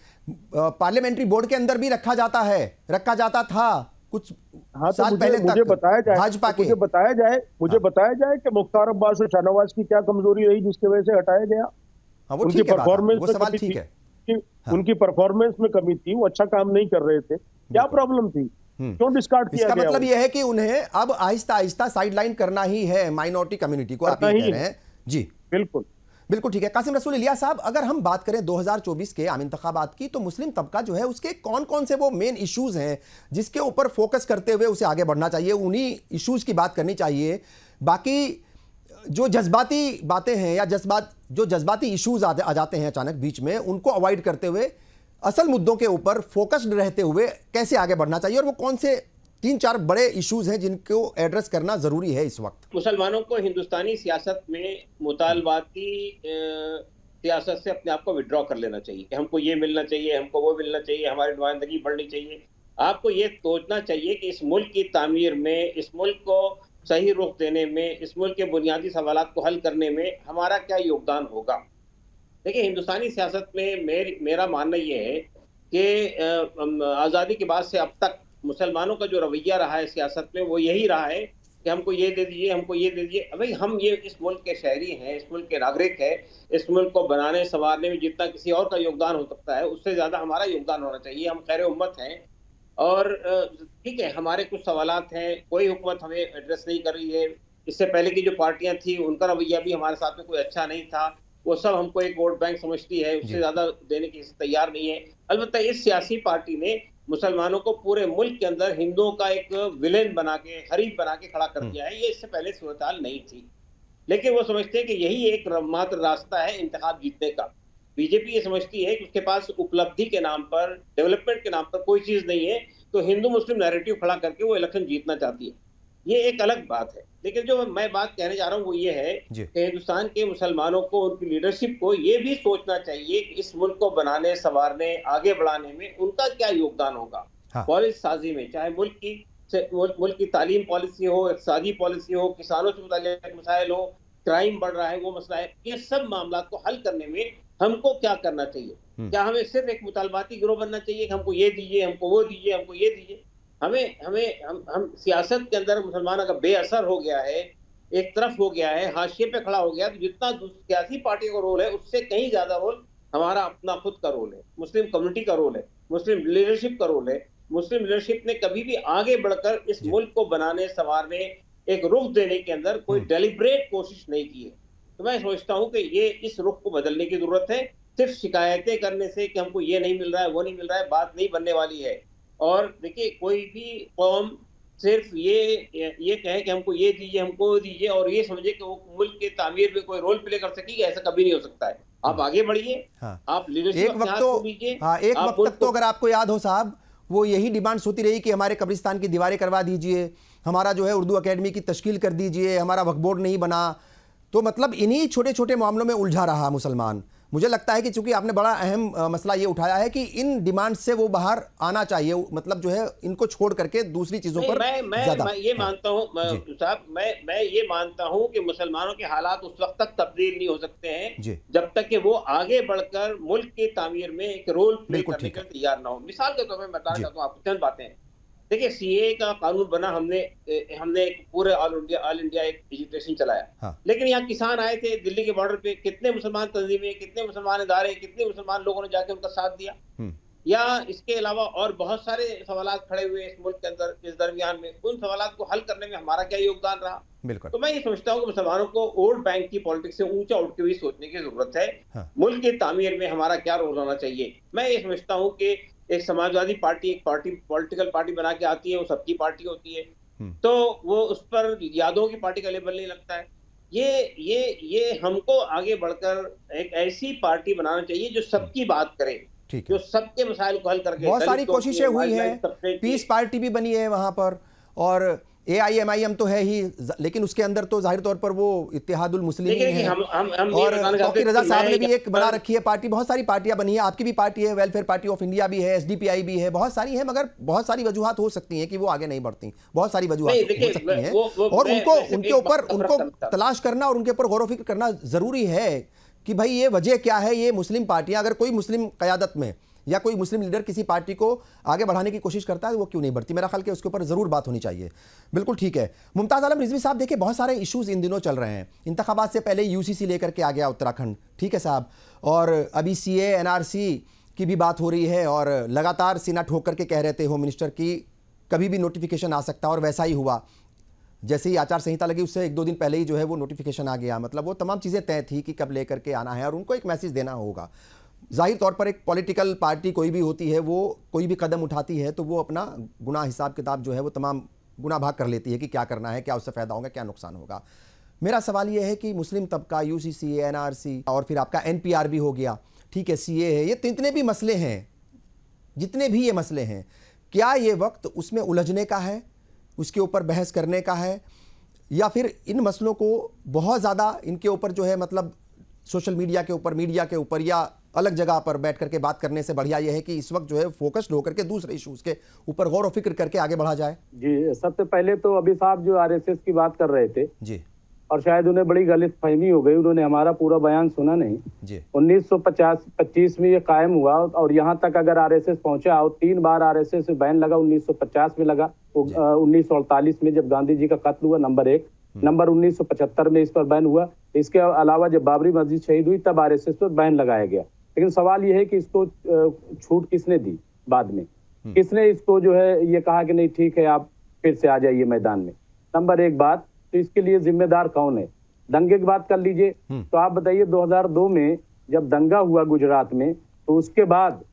S1: पार्लियामेंट्री बोर्ड के अंदर भी रखा जाता था कुछ साल पहले तक।
S3: मुझे बताया जाए,
S1: भाजपा के
S3: मुझे बताया जाए कि मुख्तार अब्बास और शाहनवाज की क्या कमजोरी रही जिसकी वजह से हटाया गया?
S1: उनकी परफॉर्मेंस में कमी थी,
S3: उनकी परफॉर्मेंस में कमी थी, वो अच्छा काम नहीं कर रहे थे, क्या प्रॉब्लम थी? क्यों डिस्कार्ड किया गया?
S1: इसका मतलब यह है कि उन्हें अब आहिस्ता आहिस्ता साइडलाइन करना ही है माइनॉरिटी कम्युनिटी को, आप ये कह रहे हैं। जी बिल्कुल ठीक है। कासिम रसूल इलियास साहब, अगर हम बात करें 2024 के आम इंतखाबात की, तो मुस्लिम तबका जो है उसके कौन कौन से वो मेन इश्यूज हैं जिसके ऊपर फोकस करते हुए उसे आगे बढ़ना चाहिए, उन्हीं इश्यूज की बात करनी चाहिए। बाकी जो जज्बाती बातें हैं या जो जज्बाती इश्यूज आ जाते हैं अचानक बीच में, उनको अवॉइड करते हुए असल मुद्दों के ऊपर फोकस्ड रहते हुए कैसे आगे बढ़ना चाहिए, और वो कौन से 3-4 बड़े इश्यूज हैं जिनको एड्रेस करना जरूरी है इस वक्त?
S2: मुसलमानों को हिंदुस्तानी सियासत में मुतालबाती सियासत से अपने आप को विड्रॉ कर लेना चाहिए कि हमको ये मिलना चाहिए, हमको वो मिलना चाहिए, हमारी नुमाइंदगी बढ़नी चाहिए। आपको ये सोचना चाहिए कि इस मुल्क की तामीर में, इस मुल्क को सही रुख देने में, इस मुल्क के बुनियादी सवालात को हल करने में हमारा क्या योगदान होगा। देखिए, हिंदुस्तानी सियासत में मेरा मानना ये है कि आज़ादी के बाद से अब तक मुसलमानों का जो रवैया रहा है सियासत में, वो यही रहा है कि हमको ये दे दीजिए, हमको ये दे दीजिए। भाई, हम ये इस मुल्क के शहरी हैं, इस मुल्क के नागरिक हैं। इस मुल्क को बनाने संवारने में जितना किसी और का योगदान हो सकता है, उससे ज़्यादा हमारा योगदान होना चाहिए। हम खैर उम्मत हैं, और ठीक है, हमारे कुछ सवालात हैं, कोई हुकूमत हमें एड्रेस नहीं कर रही है। इससे पहले की जो पार्टियां थी, उनका रवैया भी हमारे साथ में कोई अच्छा नहीं था। वो सब हमको एक वोट बैंक समझती है, उससे ज़्यादा देने की तैयार नहीं है। अलबत्ता इस सियासी पार्टी ने मुसलमानों को पूरे मुल्क के अंदर हिंदुओं का एक विलेन बना के, हरीफ बना के खड़ा कर दिया है। ये इससे पहले सूरत-हाल नहीं थी, लेकिन वो समझते हैं कि यही एक मात्र रास्ता है इंतखाब जीतने का। बीजेपी ये समझती है कि उसके पास उपलब्धि के नाम पर, डेवलपमेंट के नाम पर कोई चीज नहीं है, तो हिंदू मुस्लिम नैरेटिव खड़ा करके वो इलेक्शन जीतना चाहती है। ये एक अलग बात है। लेकिन जो मैं बात कहने जा रहा हूँ वो ये है कि हिंदुस्तान के मुसलमानों को, उनकी लीडरशिप को ये भी सोचना चाहिए कि इस मुल्क को बनाने, संवारने, आगे बढ़ाने में उनका क्या योगदान होगा। पॉलिसी साजी में, चाहे मुल्क की मुल्क की तालीम पॉलिसी हो, इक़्तिसादी पॉलिसी हो, किसानों से मुताल्लिक़ मसाइल हो, क्राइम बढ़ रहा है वो मसला है, ये सब मामला को हल करने में हमको क्या करना चाहिए? क्या हमें सिर्फ एक मुतालबाती गिरोह बनना चाहिए कि हमको ये दीजिए, हमको वो दीजिए, हमको ये दीजिए? हम सियासत के अंदर मुसलमान अगर बेअसर हो गया है, एक तरफ हो गया है, हाशिए पे खड़ा हो गया, तो जितना सियासी पार्टी का रोल है उससे कहीं ज्यादा रोल हमारा अपना खुद का रोल है, मुस्लिम कम्युनिटी का रोल है, मुस्लिम लीडरशिप का रोल है। मुस्लिम लीडरशिप ने कभी भी आगे बढ़कर इस मुल्क को बनाने, संवारने, एक रुख देने के अंदर कोई डेलिब्रेट कोशिश नहीं की है। तो मैं सोचता हूं कि ये इस रुख को बदलने की जरूरत है। सिर्फ शिकायतें करने से कि हमको ये नहीं मिल रहा है, वो नहीं मिल रहा है, बात नहीं बनने वाली है। और देखिए, कोई भी कौम सिर्फ ये कहे कि हमको ये दीजिए, हमको वो दीजिए, और ये समझे कि वो मुल्क के तामीर में कोई रोल प्ले कर सकेगी, ऐसा कभी नहीं हो सकता है। आप आगे बढ़िए, आप लीडरशिप
S1: एक वक्त तक तो अगर आपको याद हो साहब, वो यही डिमांड्स होती रही कि हमारे कब्रिस्तान की दीवारें करवा दीजिए, हमारा जो है उर्दू अकेडमी की तश्कील कर दीजिए, हमारा वक्फ बोर्ड नहीं बना। तो मतलब इन्हीं छोटे छोटे मामलों में उलझा रहा मुसलमान। मुझे लगता है कि चूंकि आपने बड़ा अहम मसला ये उठाया है कि इन डिमांड से वो बाहर आना चाहिए, मतलब जो है इनको छोड़ करके दूसरी चीजों पर
S2: मैं ये मानता हूँ साहब, मैं ये मानता हूँ कि मुसलमानों के हालात उस वक्त तक तब्दील नहीं हो सकते हैं जब तक कि वो आगे बढ़कर मुल्क की तामीर में एक रोल प्ले करने के तैयार ना हो। मिसाल के तौर पर मैं बताना चाहता हूँ आपको चंद बातें। देखिए, सीए का कानून बना, हमने एक पूरे ऑल इंडिया एक एजुकेशन चलाया, लेकिन यहाँ किसान आए थे दिल्ली के बॉर्डर पे, कितने मुसलमान तंजीमें, कितने मुसलमान इदारे, कितने मुसलमान लोगों ने जाके उनका साथ दिया। या इसके अलावा और बहुत सारे सवालात खड़े हुए इस मुल्क के अंदर इस दरमियान में, उन सवालात को हल करने में हमारा क्या योगदान रहा। तो मैं ये समझता हूँ कि मुसलमानों को वोट बैंक की पॉलिटिक्स से ऊंचा उठ के भी सोचने की जरूरत है। मुल्क की तामीर में हमारा क्या रोल होना चाहिए। मैं ये समझता हूँ कि एक समाजवादी पार्टी एक पॉलिटिकल पार्टी बना के आती है, वो सबकी पार्टी होती है, तो वो उस पर यादों की पार्टी का लेबल नहीं लगता है। ये हमको आगे बढ़कर एक ऐसी पार्टी बनाना चाहिए जो सबकी बात करे, जो सबके मसाइल को हल करके।
S1: बहुत सारी कोशिशें हुई हैं, पीस पार्टी भी बनी है वहां पर, और AIMIM तो है ही, लेकिन उसके अंदर तो जाहिर तौर पर वो इत्तेहादुल मुस्लिमीन है। और तौकीर रजा साहब ने भी एक बना रखी है पार्टी। बहुत सारी पार्टियां बनी है, आपकी भी पार्टी है, वेलफेयर पार्टी ऑफ इंडिया भी है, SDPI भी है, बहुत सारी है, मगर बहुत सारी वजूहात हो सकती हैं कि वो आगे नहीं बढ़ती, बहुत सारी वजूहात हो सकती हैं, और उनको तलाश करना और उनके ऊपर गौर व फिक्र करना जरूरी है कि भाई ये वजह क्या है। ये मुस्लिम पार्टियां, अगर कोई मुस्लिम क़यादत में या कोई मुस्लिम लीडर किसी पार्टी को आगे बढ़ाने की कोशिश करता है, वो क्यों नहीं बढ़ती? मेरा ख्याल कि उसके ऊपर ज़रूर बात होनी चाहिए। बिल्कुल ठीक है। मुमताज़ आलम रिजवी साहब, देखिए बहुत सारे इश्यूज़ इन दिनों चल रहे हैं। इंतखाबात से पहले UCC लेकर के आ गया उत्तराखंड, ठीक है साहब, और अभी CA NRC की भी बात हो रही है, और लगातार सीना ठोक करके कह रहे थे होम मिनिस्टर की कभी भी नोटिफिकेशन आ सकता है, और वैसा ही हुआ। जैसे ही आचार संहिता लगी उससे 1-2 दिन पहले ही जो है वो नोटिफिकेशन आ गया। मतलब वो तमाम चीज़ें तय थी कि कब लेकर के आना है और उनको एक मैसेज देना होगा। जाहिर तौर पर एक पॉलिटिकल पार्टी कोई भी होती है, वो कोई भी कदम उठाती है तो वो अपना गुनाह हिसाब किताब जो है वो तमाम गुना भाग कर लेती है कि क्या करना है, क्या उससे फ़ायदा होगा, क्या नुकसान होगा। मेरा सवाल ये है कि मुस्लिम तबका, UCC, NRC और फिर आपका NPR भी हो गया, ठीक है, CA है, ये जितने भी मसले हैं, जितने भी ये मसले हैं, क्या ये वक्त उसमें उलझने का है, उसके ऊपर बहस करने का है, या फिर इन मसलों को बहुत ज़्यादा इनके ऊपर जो है मतलब सोशल मीडिया के ऊपर, मीडिया के ऊपर या अलग जगह पर बैठ करके बात करने से बढ़िया यह है कि इस वक्त जो है फोकस्ड होकर के दूसरे इश्यूज के ऊपर गौर व फिक्र करके आगे बढ़ा जाए? जी,
S4: सबसे पहले तो अभी साहब जो RSS की बात कर रहे थे
S1: जी,
S4: और शायद उन्हें बड़ी गलतफहमी हो गई, उन्होंने हमारा पूरा बयान सुना नहीं
S1: जी।
S4: 1925 में ये कायम हुआ, और यहाँ तक अगर RSS पहुंचा, और 3 बार RSS से बैन लगा, 1950 में लगा, 1948 में जब गांधी जी का कत्ल हुआ, नंबर 1, नंबर 1975 में इस पर बैन हुआ। इसके अलावा जब बाबरी मस्जिद शहीद हुई तब RSS पर बैन लगाया गया। लेकिन सवाल यह है कि इसको छूट किसने दी? बाद में किसने इसको जो है ये कहा कि नहीं ठीक है आप फिर से आ जाइए मैदान में? नंबर 1 बात, तो इसके लिए जिम्मेदार कौन है? दंगे की बात कर लीजिए, तो आप बताइए 2002 में जब दंगा हुआ गुजरात में, तो उसके बाद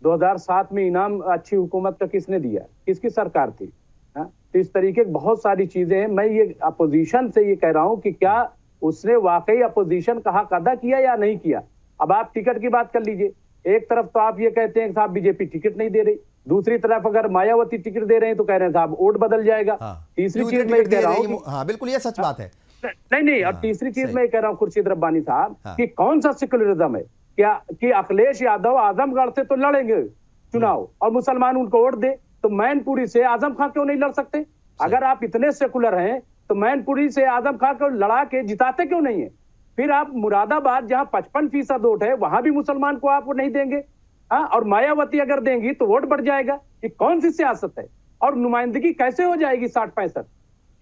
S4: 2007 में इनाम अच्छी हुकूमत का किसने दिया? किसकी सरकार थी? तो इस तरीके की बहुत सारी चीजें हैं। मैं ये अपोजिशन से ये कह रहा हूं कि क्या उसने वाकई अपोजिशन का हक अदा किया या नहीं किया। अब आप टिकट की बात कर लीजिए, एक तरफ तो आप ये कहते हैं कि साहब बीजेपी टिकट नहीं दे रही, दूसरी तरफ अगर मायावती टिकट दे रहे हैं तो कह रहे हैं साहब वोट बदल जाएगा। तीसरी चीज मैं कह रहा हूँ,
S1: हाँ बिल्कुल ये सच बात है,
S4: नहीं, और तीसरी चीज मैं कह रहा हूँ खुर्शीद रब्बानी साहब कि कौन सा सेक्युलरिज्म है क्या कि अखिलेश यादव आजमगढ़ से तो लड़ेंगे चुनाव और मुसलमान उनको वोट दे, तो मैनपुरी से आजम खां क्यों नहीं लड़ सकते? अगर आप इतने सेकुलर हैं तो मैनपुरी से आजम खां को लड़ा के जिताते क्यों नहीं है? फिर आप मुरादाबाद जहां 55% वोट है वहां भी मुसलमान को आप नहीं देंगे, हाँ, और मायावती अगर देंगी तो वोट बढ़ जाएगा। ये कौन सी सियासत है? और नुमाइंदगी कैसे हो जाएगी 60-65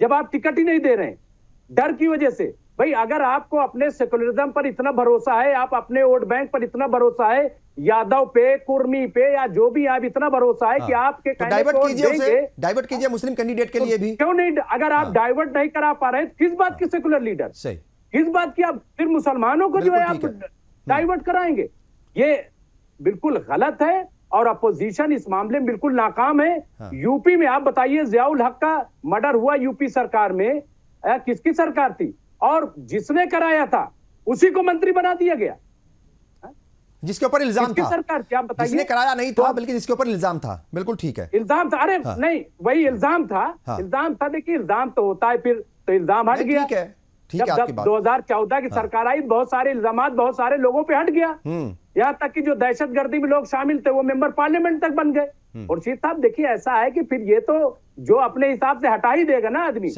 S4: जब आप टिकट ही नहीं दे रहे हैं डर की वजह से? भाई अगर आपको अपने सेकुलरिज्म पर इतना भरोसा है, आप अपने वोट बैंक पर इतना भरोसा है, यादव पे, कुर्मी पे या जो भी आप इतना भरोसा है कि आपके
S1: तो डाइवर्ट कीजिए मुस्लिम कैंडिडेट के लिए भी
S4: क्यों नहीं? अगर आप डाइवर्ट नहीं करा पा रहे किस बात की सेकुलर लीडर,
S1: सही,
S4: किस बात की आप फिर मुसलमानों को जो है आप डाइवर्ट कराएंगे? ये बिल्कुल गलत है और अपोजिशन इस मामले में बिल्कुल नाकाम है। यूपी में आप बताइए, जियाउल हक का मर्डर हुआ यूपी सरकार में, किसकी सरकार थी? और जिसने कराया था उसी को मंत्री बना दिया गया,
S1: जिसके ऊपर इल्जाम था।
S4: सरकार क्या बताइए?
S1: जिसने कराया नहीं था, बल्कि जिसके ऊपर इल्जाम था। बिल्कुल ठीक है,
S4: इल्जाम था। अरे नहीं, वही इल्जाम था। इल्जाम था, देखिए इल्जाम तो होता है, फिर तो इल्जाम हट गया।
S1: ठीक है, ठीक है, आपकी बात।
S4: 2014 की सरकार आई, बहुत सारे इल्जामात बहुत सारे लोगों पे हट गया, यहाँ तक कि जो दहशतगर्दी में लोग शामिल थे वो मेंबर पार्लियामेंट तक बन गए। और शीर साहब देखिए, ऐसा है कि फिर ये तो जो अपने हिसाब से हटा ही देगा ना आदमी।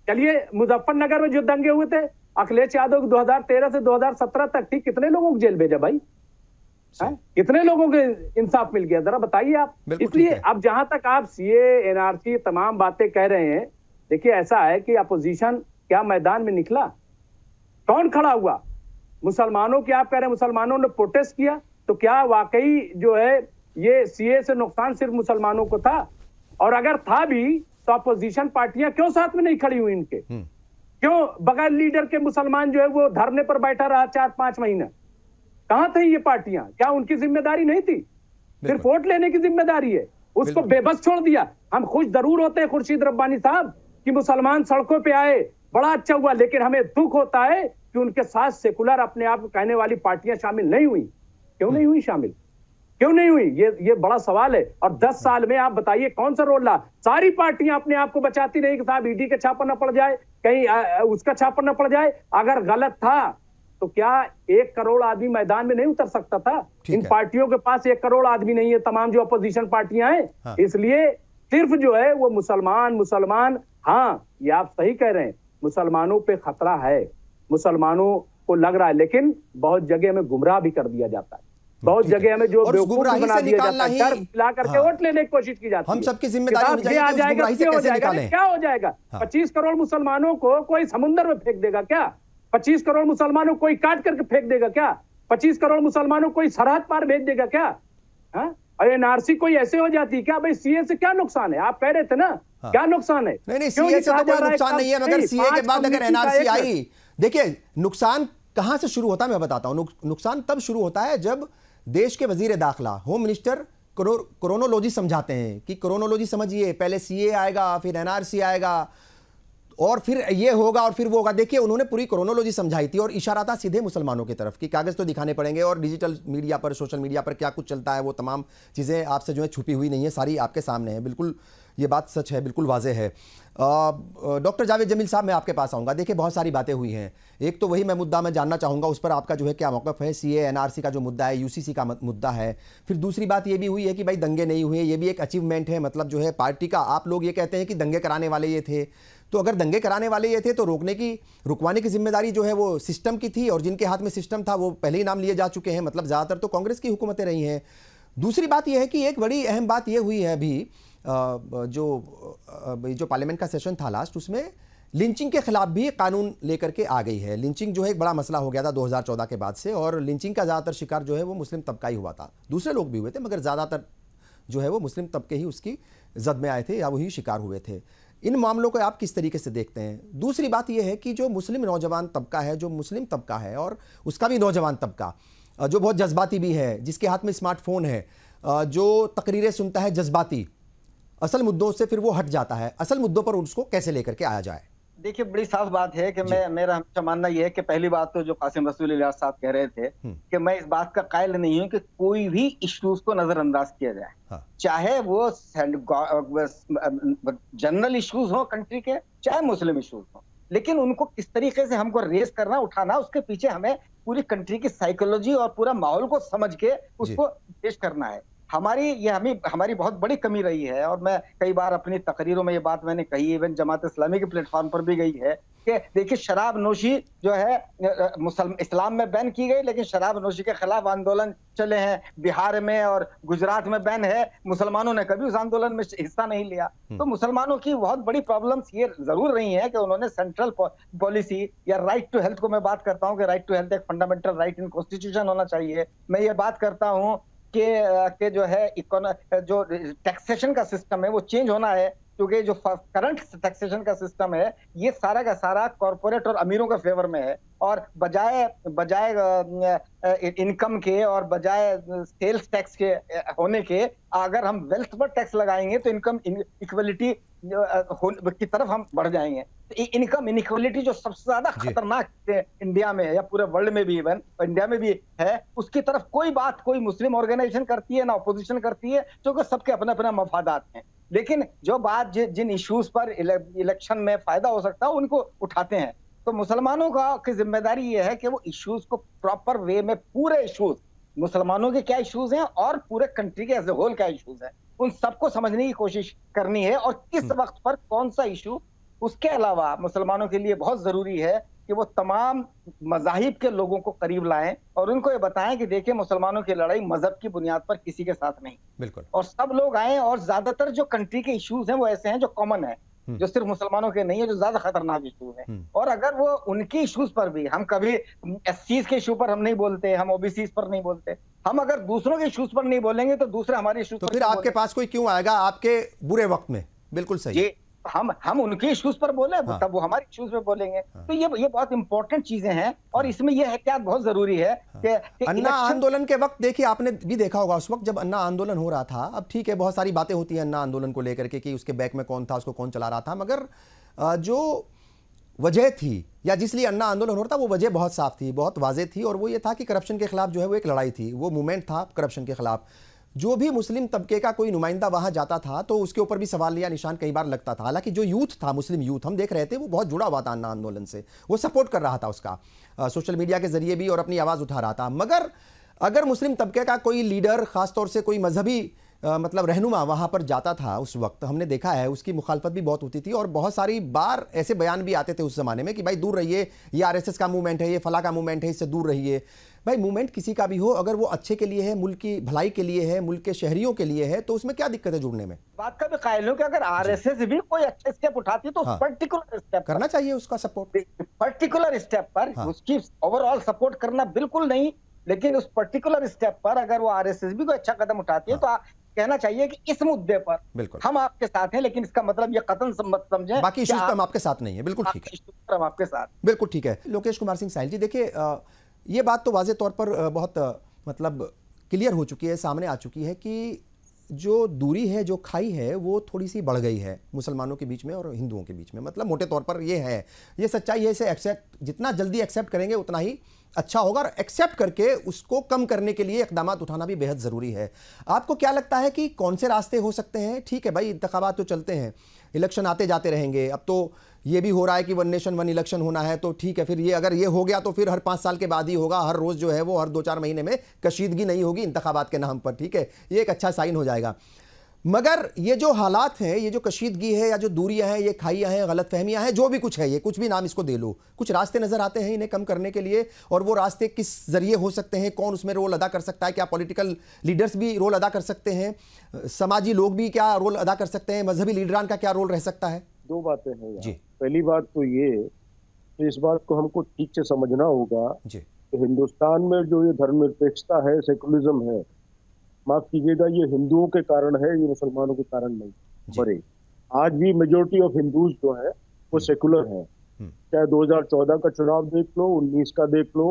S4: चलिए, मुजफ्फरनगर में जो दंगे हुए थे, अखिलेश यादव 2013 से 2017 तक ठीक कितने लोगों को जेल भेजा भाई? कितने लोगों के इंसाफ मिल गया, जरा बताइए आप। इसलिए अब जहां तक आप सीए, एनआरसी तमाम बातें कह रहे हैं, देखिए ऐसा है कि अपोजिशन क्या मैदान में निकला? कौन खड़ा हुआ? मुसलमानों की आप कह रहे हैं मुसलमानों ने प्रोटेस्ट किया, तो क्या वाकई जो है ये सीए से नुकसान सिर्फ मुसलमानों को था? और अगर था भी तो अपोजिशन पार्टियां क्यों साथ में नहीं खड़ी हुई इनके? क्यों बगैर लीडर के मुसलमान जो है वो धरने पर बैठा रहा 4-5 महीना? कहां थे ये पार्टियां? क्या उनकी जिम्मेदारी नहीं थी? सिर्फ वोट लेने की जिम्मेदारी है, उसको बेबस छोड़ दिया। हम खुश जरूर होते हैं खुर्शीद रब्बानी साहब कि मुसलमान सड़कों पे आए, बड़ा अच्छा हुआ, लेकिन हमें दुख होता है कि उनके साथ सेकुलर अपने आप को कहने वाली पार्टियां शामिल नहीं हुई। क्यों नहीं हुई शामिल? क्यों नहीं हुई? ये बड़ा सवाल है। और 10 साल में आप बताइए कौन सा रोल रहा? सारी पार्टियां अपने आप को बचाती रही कि साहब ईडी का छापा न पड़ जाए, कहीं उसका छापा न पड़ जाए। अगर गलत था तो क्या 1 करोड़ आदमी मैदान में नहीं उतर सकता था? इन पार्टियों के पास 1 करोड़ आदमी नहीं है, तमाम जो अपोजिशन पार्टियां हैं। इसलिए सिर्फ जो है वो मुसलमान। हाँ, ये आप सही कह रहे हैं, मुसलमानों पे खतरा है, मुसलमानों को लग रहा है, लेकिन बहुत जगह में गुमराह भी कर दिया जाता है। बहुत जगह में जो बेवकूफ बना दिया जाता है, डर ला करके वोट लेने की कोशिश की जाती है।
S1: हम सबकी जिम्मेदारी होनी चाहिए कि उस गुमराही से कैसे निकालें।
S4: क्या हो जाएगा? 25 करोड़ मुसलमानों को कोई समुद्र में फेंक देगा क्या? 25 करोड़ मुसलमानों को कोई काट करके फेंक देगा क्या? 25 करोड़ मुसलमानों को कोई सरहद पार भेज देगा क्या? और एनआरसी कोई ऐसे हो जाती है क्या? भाई सीए से क्या नुकसान है? आप कह रहे थे ना, क्या नुकसान है?
S1: नहीं, सीए से तो कोई नुकसान नहीं है, मगर सीए के बाद अगर एनआरसी आई, देखिए नुकसान कहां से शुरू होता है मैं बताता हूं। नुकसान तब शुरू होता है जब देश के वजीर दाखिला, होम मिनिस्टर क्रोनोलॉजी समझाते हैं कि क्रोनोलॉजी समझिए, पहले सीए आएगा, फिर एनआरसी आएगा, और फिर ये होगा और फिर वो होगा। देखिए उन्होंने पूरी क्रोनोलॉजी समझाई थी और इशारा था सीधे मुसलमानों की तरफ कि कागज तो दिखाने पड़ेंगे, और डिजिटल मीडिया पर, सोशल मीडिया पर क्या कुछ चलता है वो तमाम चीज़ें आपसे जो है छुपी हुई नहीं है, सारी आपके सामने है। बिल्कुल ये बात सच है, बिल्कुल वाज़ेह है। डॉक्टर जावेद जमील साहब, मैं आपके पास आऊँगा। देखिए बहुत सारी बातें हुई हैं, एक तो वही मुद्दा मैं जानना चाहूँगा, उस पर आपका जो है क्या मौक़िफ़ है? सीए एनआरसी का जो मुद्दा है, यूसीसी का मुद्दा है। फिर दूसरी बात ये भी हुई है कि भाई दंगे नहीं हुए, ये भी एक अचीवमेंट है, मतलब जो है पार्टी का। आप लोग ये कहते हैं कि दंगे कराने वाले ये थे, तो अगर दंगे कराने वाले ये थे तो रुकवाने की जिम्मेदारी जो है वो सिस्टम की थी, और जिनके हाथ में सिस्टम था वो पहले ही नाम लिए जा चुके हैं। मतलब ज़्यादातर तो कांग्रेस की हुकूमतें रही हैं। दूसरी बात यह है कि एक बड़ी अहम बात यह हुई है अभी जो पार्लियामेंट का सेशन था लास्ट, उसमें लिंचिंग के खिलाफ भी कानून लेकर के आ गई है। लिंचिंग जो है एक बड़ा मसला हो गया था 2014 के बाद से, और लिंचिंग का ज़्यादातर शिकार जो है वो मुस्लिम तबका ही हुआ था। दूसरे लोग भी हुए थे, मगर ज़्यादातर जो है वो मुस्लिम तबके ही उसकी जद में आए थे या वही शिकार हुए थे। इन मामलों को आप किस तरीके से देखते हैं? दूसरी बात यह है कि जो मुस्लिम नौजवान तबका है, जो मुस्लिम तबका है, और उसका भी नौजवान तबका जो बहुत जज्बाती भी है, जिसके हाथ में स्मार्टफोन है, जो तकरीरें सुनता है जज्बाती, असल मुद्दों से फिर वो हट जाता है। असल मुद्दों पर उसको कैसे लेकर के आया जाए?
S5: देखिए बड़ी साफ बात है कि मेरा हमेशा मानना यह है कि पहली बात तो जो कासिम रसूल इलियास साहब कह रहे थे कि मैं इस बात का कायल नहीं हूं कि कोई भी इश्यूज को नजरअंदाज किया जाए। हाँ। चाहे वो जनरल इश्यूज हो कंट्री के, चाहे मुस्लिम इश्यूज हो, लेकिन उनको किस तरीके से हमको रेस करना, उठाना, उसके पीछे हमें पूरी कंट्री की साइकोलॉजी और पूरा माहौल को समझ के उसको पेश करना है। हमारी बहुत बड़ी कमी रही है। और मैं कई बार अपनी तकरीरों में ये बात मैंने कही, इवन जमात इस्लामी के प्लेटफॉर्म पर भी गई है कि देखिए शराब नोशी जो है इस्लाम में बैन की गई, लेकिन शराब नोशी के खिलाफ आंदोलन चले हैं। बिहार में और गुजरात में बैन है, मुसलमानों ने कभी उस आंदोलन में हिस्सा नहीं लिया। तो मुसलमानों की बहुत बड़ी प्रॉब्लम्स ये जरूर रही है कि उन्होंने सेंट्रल पॉलिसी या राइट टू हेल्थ को मैं बात करता हूँ कि राइट टू हेल्थ एक फंडामेंटल राइट इन कॉन्स्टिट्यूशन होना चाहिए। मैं ये बात करता हूँ कि जो है जो टैक्सेशन का सिस्टम है वो चेंज होना है, क्योंकि जो करंट टैक्सेशन का सिस्टम है ये सारा का सारा कॉर्पोरेट और अमीरों के फेवर में है, और बजाय इनकम के और बजाय सेल्स टैक्स के होने के अगर हम वेल्थ पर टैक्स लगाएंगे तो इनकम इक्वलिटी की तरफ हम बढ़ जाएंगे। इनकम इनइक्वलिटी जो सबसे ज्यादा खतरनाक इंडिया में है या पूरे वर्ल्ड में भी, इवन इंडिया में भी है, उसकी तरफ कोई मुस्लिम ऑर्गेनाइजेशन करती है ना ऑपोजिशन करती है, क्योंकि सबके अपने अपने मफादात हैं। लेकिन जो बात जिन इश्यूज पर इलेक्शन में फायदा हो सकता है उनको उठाते हैं। तो मुसलमानों की जिम्मेदारी ये है कि वो इश्यूज को प्रॉपर वे में, पूरे इश्यूज मुसलमानों के क्या इश्यूज हैं और पूरे कंट्री के एज ए होल क्या इश्यूज हैं, उन सबको समझने की कोशिश करनी है और किस वक्त पर कौन सा इशू। उसके अलावा मुसलमानों के लिए बहुत जरूरी है कि वो तमाम मजाहिब के लोगों को करीब लाएं और उनको ये बताएं कि देखिए मुसलमानों की लड़ाई मजहब की बुनियाद पर किसी के साथ नहीं,
S1: बिल्कुल, और
S5: सब लोग आए। और ज्यादातर जो कंट्री के इश्यूज हैं वो ऐसे हैं जो कॉमन है, जो सिर्फ मुसलमानों के नहीं है, जो ज्यादा खतरनाक इशूज हैं। और अगर वो उनके इश्यूज पर भी, हम कभी एससीज के इशू पर हम नहीं बोलते, हम ओबीसीज पर नहीं बोलते, हम अगर दूसरों के इश्यूज पर नहीं बोलेंगे तो दूसरे हमारे इश्यूज
S1: तो फिर आपके पास कोई क्यों आएगा आपके बुरे वक्त में। बिल्कुल सही,
S5: हम उनके इश्यूज पर बोले तब वो हमारे इश्यूज पे बोलेंगे। तो ये बहुत इंपॉर्टेंट चीजें हैं और इसमें ये एहतियात बहुत जरूरी है कि
S1: अन्ना आंदोलन के वक्त देखिए, आपने भी देखा होगा उस वक्त जब अन्ना आंदोलन हो रहा था, अब ठीक है बहुत सारी बातें होती हैं अन्ना आंदोलन को लेकर के कि उसके बैक में कौन था, उसको कौन चला रहा था, मगर जो वजह थी या जिसलिए अन्ना आंदोलन हो रहा था वो वजह बहुत साफ थी, बहुत वाज़ेह थी, और वो ये था कि करप्शन के खिलाफ जो है वो एक लड़ाई थी, वो मूवमेंट था करप्शन के खिलाफ। जो भी मुस्लिम तबके का कोई नुमाइंदा वहां जाता था तो उसके ऊपर भी सवाल या निशान कई बार लगता था। हालांकि जो यूथ था, मुस्लिम यूथ, हम देख रहे थे वो बहुत जुड़ा हुआ था अन्ना आंदोलन से, वो सपोर्ट कर रहा था उसका सोशल मीडिया के जरिए भी और अपनी आवाज़ उठा रहा था। मगर अगर मुस्लिम तबके का कोई लीडर, खासतौर से कोई मजहबी मतलब रहनुमा वहाँ पर जाता था उस वक्त, हमने देखा है उसकी मुखालफत भी बहुत होती थी और बहुत सारी बार ऐसे बयान भी आते थे उस ज़माने में कि भाई दूर रहिए, ये आरएसएस का मूवमेंट है, ये फला का मूवमेंट है, इससे दूर रहिए। भाई मूवमेंट किसी का भी हो, अगर वो अच्छे के लिए है, मुल्क की भलाई के लिए है, मुल्क के शहरियों के लिए है, तो उसमें क्या दिक्कत है जुड़ने में।
S5: बात का भी कायल हूं कि अगर आरएसएस भी कोई अच्छे स्टेप उठाती है तो पर्टिकुलर स्टेप
S1: करना चाहिए, उसका सपोर्ट
S5: पर्टिकुलर स्टेप पर, उसकी ओवरऑल सपोर्ट करना बिल्कुल नहीं, लेकिन उस पर्टिकुलर स्टेप पर अगर वो आरएसएस भी कोई अच्छा कदम उठाती है तो कहना चाहिए कि इस मुद्दे पर हम आपके साथ हैं, लेकिन इसका मतलब ये कतन मत समझें
S1: बाकी इश्यूज हम आपके साथ नहीं है। बिल्कुल ठीक है,
S5: हम आपके साथ
S1: बिल्कुल ठीक है। लोकेश कुमार सिंह साहिल जी, देखिए ये बात तो वाज़े तौर पर बहुत मतलब क्लियर हो चुकी है, सामने आ चुकी है कि जो दूरी है, जो खाई है, वो थोड़ी सी बढ़ गई है मुसलमानों के बीच में और हिंदुओं के बीच में। मतलब मोटे तौर पर ये है, ये सच्चाई है। इसे एक्सेप्ट, जितना जल्दी एक्सेप्ट करेंगे उतना ही अच्छा होगा, और एक्सेप्ट करके उसको कम करने के लिए इक़दाम उठाना भी बेहद ज़रूरी है। आपको क्या लगता है कि कौन से रास्ते हो सकते हैं? ठीक है भाई, इंतखाबात तो चलते हैं, इलेक्शन आते जाते रहेंगे, अब तो ये भी हो रहा है कि 1 नेशन 1 इलेक्शन होना है, तो ठीक है, फिर ये अगर ये हो गया तो फिर हर 5 साल के बाद ही होगा, हर रोज़ जो है वो हर 2-4 महीने में कशीदगी नहीं होगी इंतखाबात के नाम पर, ठीक है, ये एक अच्छा साइन हो जाएगा। मगर ये जो हालात हैं, ये जो कशीदगी है या जो दूरियां हैं, ये खाइयां हैं, गलतफहमियां हैं, जो भी कुछ है, ये कुछ भी नाम इसको दे लो, कुछ रास्ते नज़र आते हैं इन्हें कम करने के लिए, और वो रास्ते किस जरिए हो सकते हैं, कौन उसमें रोल अदा कर सकता है? क्या पॉलिटिकल लीडर्स भी रोल अदा कर सकते हैं? समाजी लोग भी क्या रोल अदा कर सकते हैं? मजहबी लीडरान का क्या रोल रह सकता है?
S3: 2 बातें हैं जी। पहली बात तो ये, इस बात को हमको ठीक से समझना होगा जी, हिंदुस्तान में जो ये धर्मनिरपेक्षता है, सेकुलरिज्म है, माफ कीजिएगा, ये हिंदुओं के कारण है, ये मुसलमानों के कारण नहीं। बड़े आज भी मेजोरिटी ऑफ हिंदूज जो है वो सेकुलर है। चाहे 2014 का चुनाव देख लो, 19 का देख लो,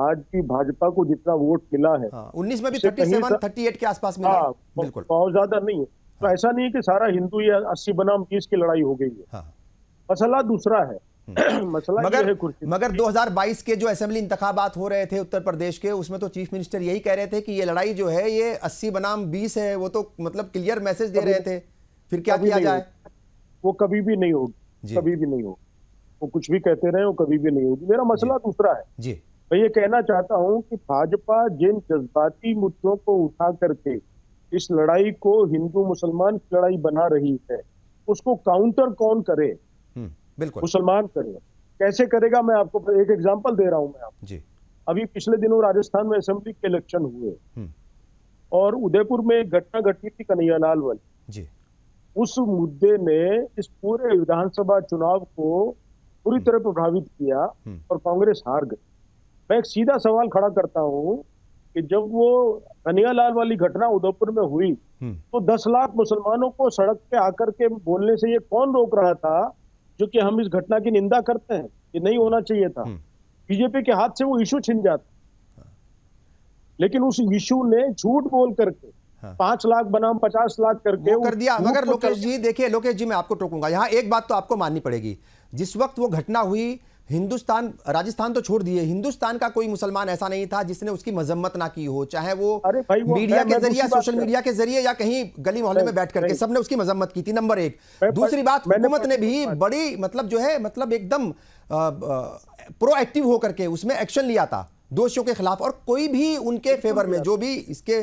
S3: आज की भाजपा को जितना वोट मिला है,
S1: 19 में भी 37-38 के आसपास मिला, बिल्कुल
S3: बहुत ज्यादा नहीं है। तो ऐसा नहीं है कि सारा हिंदू या 80 बनाम 30 की लड़ाई हो गई है। मसला दूसरा है।
S1: मगर 2022 के जो असेंबली इंतखाबात हो रहे थे उत्तर प्रदेश के, उसमें तो चीफ मिनिस्टर यही कह रहे थे कि ये लड़ाई जो है ये 80 बनाम 20 है। वो तो मतलब क्लियर मैसेज दे रहे थे। फिर क्या किया जाए?
S3: वो कभी भी नहीं होगी, कभी भी नहीं होगी। वो कुछ भी कहते रहे, वो कभी भी नहीं होगी। मेरा मसला दूसरा है जी। मैं ये कहना चाहता हूं कि भाजपा जिन जज्बाती मुद्दों को उठा करके इस लड़ाई को हिंदू मुसलमान की लड़ाई बना रही है, उसको काउंटर कौन करे?
S1: बिल्कुल
S3: मुसलमान करे। कैसे करेगा? मैं आपको एक एग्जांपल दे रहा हूं। मैं आपको
S1: जी,
S3: अभी पिछले दिनों राजस्थान में असेंबली के इलेक्शन हुए और उदयपुर में एक घटना घटी थी कन्हैयालाल वाली
S1: जी।
S3: उस मुद्दे ने इस पूरे विधानसभा चुनाव को पूरी तरह प्रभावित किया और कांग्रेस हार गई। मैं एक सीधा सवाल खड़ा करता हूं कि जब वो कन्हैयालाल वाली घटना उदयपुर में हुई तो 10 लाख मुसलमानों को सड़क पे आकर के बोलने से ये कौन रोक रहा था, जो कि हम इस घटना की निंदा करते हैं? ये नहीं होना चाहिए था। बीजेपी के हाथ से वो इशू छिन जाता, लेकिन उस इशू ने झूठ बोल करके 5 लाख बनाम 50 लाख करके
S1: वो कर दिया। मगर लोकेश जी देखिए, लोकेश जी मैं आपको टोकूंगा यहाँ, एक बात तो आपको माननी पड़ेगी, जिस वक्त वो घटना हुई हिंदुस्तान, राजस्थान तो छोड़ दिए, हिंदुस्तान का कोई मुसलमान ऐसा नहीं था जिसने उसकी मजम्मत ना की हो, चाहे वो मीडिया के जरिए, सोशल मीडिया के जरिए या कहीं गली मोहल्ले में बैठ करके, सबने उसकी मजम्मत की थी, नंबर एक। दूसरी बात, हुकूमत ने भी बड़ी मतलब जो है मतलब एकदम प्रोएक्टिव होकर के उसमें एक्शन लिया था दोषियों के खिलाफ, और कोई भी उनके फेवर में, जो भी इसके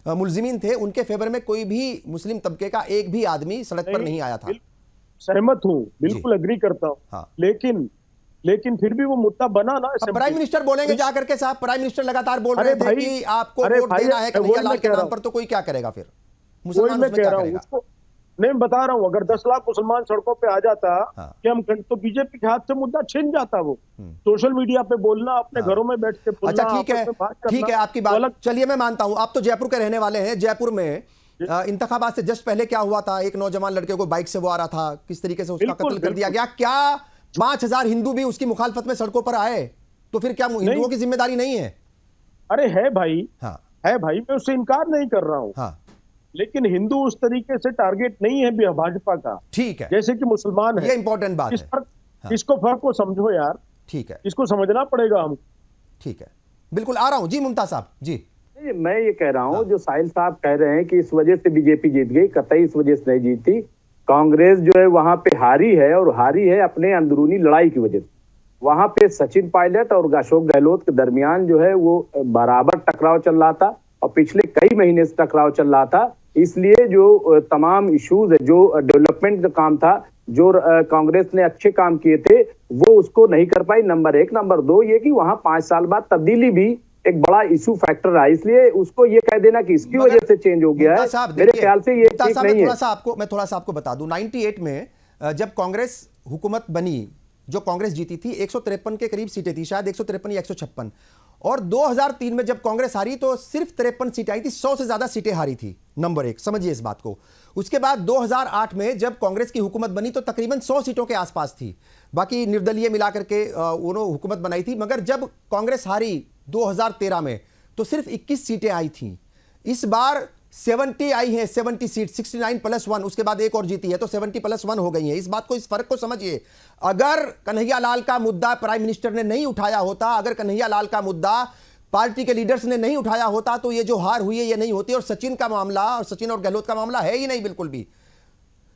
S1: मुलजिमीन थे उनके फेवर में कोई भी मुस्लिम तबके का एक भी आदमी सड़क पर नहीं आया था।
S3: सहमत हूं, बिल्कुल एग्री करता हूं। लेकिन फिर भी वो मुद्दा बना ना।
S1: प्राइम मिनिस्टर बोलेंगे जाकर के, साहब प्राइम मिनिस्टर लगातार बोल रहे थे कि आपको वोट देना है कन्हैयालाल के नाम पर, तो कोई क्या करेगा फिर? मुसलमान उसमें क्या करेगा?
S3: नहीं, बता रहा हूं, अगर 10 लाख मुसलमान सड़कों पे आ जाता कि हम, तो बीजेपी के हाथ से मुद्दा छिन जाता। वो सोशल मीडिया पे बोलना, अपने घरों में बैठ के बोलना।
S1: अच्छा ठीक है आपकी बात, चलिए मैं मानता हूं, आप तो जयपुर के रहने वाले हैं। जयपुर में इंतखाबात से जस्ट पहले क्या हुआ था? एक नौजवान लड़के को बाइक से वो आ रहा था, किस तरीके से उसका कत्ल कर दिया गया। क्या 5000 हिंदू भी उसकी मुखालफत में सड़कों पर आए? तो फिर क्या हिंदुओं की जिम्मेदारी नहीं है?
S3: अरे है भाई, है भाई, मैं उससे इनकार नहीं कर रहा हूं, लेकिन हिंदू उस तरीके से टारगेट नहीं है भाजपा का, ठीक है, जैसे कि मुसलमान है।
S1: ये इंपॉर्टेंट बात है।
S3: इसको फर्क को समझो यार,
S1: ठीक है,
S3: इसको समझना पड़ेगा हम।
S1: ठीक है, बिल्कुल आ रहा हूं जी। मुमताज साहब जी।
S4: मैं ये कह रहा हूं, जो साहिल साहब कह रहे हैं कि इस वजह से बीजेपी जीत गई, कतई इस वजह से नहीं जीती। कांग्रेस जो है वहां पे हारी है, और हारी है अपने अंदरूनी लड़ाई की वजह से। वहां पे सचिन पायलट और अशोक गहलोत के दरमियान जो है वो बराबर टकराव चल रहा था, और पिछले कई महीने से टकराव चल रहा था। इसलिए जो तमाम इश्यूज है, जो डेवलपमेंट का काम था, जो कांग्रेस ने अच्छे काम किए थे, वो उसको नहीं कर पाई, नंबर एक। नंबर दो ये कि वहां 5 साल बाद तब्दीली भी एक बड़ा इशू फैक्टर रहा, इसलिए उसको ये कह देना कि इसकी वजह से चेंज हो गया है, मेरे ख्याल से ये ठीक नहीं है।
S1: मैं थोड़ा सा आपको बता दूं, 98 में जब कांग्रेस हुकूमत बनी, जो कांग्रेस जीती थी 153 के करीब सीटें थी, शायद 153 या 156, और 2003 में जब कांग्रेस हारी तो सिर्फ 53 सीटें आई थी, 100 से ज्यादा सीटें हारी थी, नंबर एक, समझिए इस बात को। उसके बाद 2008 में जब कांग्रेस की हुकूमत बनी तो तकरीबन 100 सीटों के आसपास थी, बाकी निर्दलीय मिलाकर के उन्होंने हुकूमत बनाई थी। मगर जब कांग्रेस हारी 2013 में तो सिर्फ 21 सीटें आई थी। इस बार 70 आई हैं, 70 सीट, 69+1, उसके बाद एक और जीती है तो 70+1 हो गई है। इस बात को, इस फर्क को समझिए। अगर कन्हैयालाल का मुद्दा प्राइम मिनिस्टर ने नहीं उठाया होता, अगर कन्हैयालाल का मुद्दा पार्टी के लीडर्स ने नहीं उठाया होता, तो ये जो हार हुई है ये नहीं होती। और सचिन का मामला, और सचिन और गहलोत का मामला है ही नहीं, बिल्कुल भी।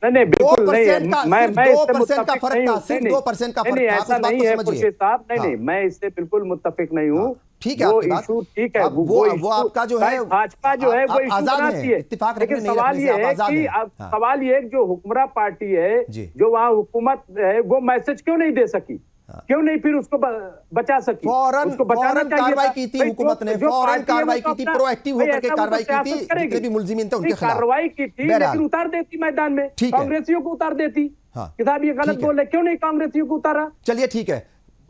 S4: नहीं, बिल्कुल नहीं, मैं
S1: 2% का फर्क था, सिर्फ 2% का फर्क था।
S4: ऐसा नहीं है खुर्शीद साहब, नहीं, मैं इससे बिल्कुल मुत्तफिक नहीं हूँ।
S1: ठीक है,
S4: वो इशू ठीक है,
S1: वो आपका जो है
S4: भाजपा जो है वो इशू बनाती है, लेकिन सवाल ये है कि सवाल ये जो हुक्मरान पार्टी है, जो वहाँ हुकूमत है, वो मैसेज क्यों नहीं दे सकी, क्यों नहीं फिर उसको बचा सकी?
S1: उसको बचाना कार्रवाई की थी हुकूमत ने, फौरन कार्रवाई की थी, प्रोएक्टिव होकर के कार्रवाई की थी, जितने भी मुलजिमीन थे उनके खिलाफ
S4: कार्रवाई की थी, लेकिन उतार देती मैदान में, कांग्रेसियों को उतार देती। किताब ये गलत बोल रहे, क्यों नहीं कांग्रेसियों को उतारा?
S1: चलिए ठीक है,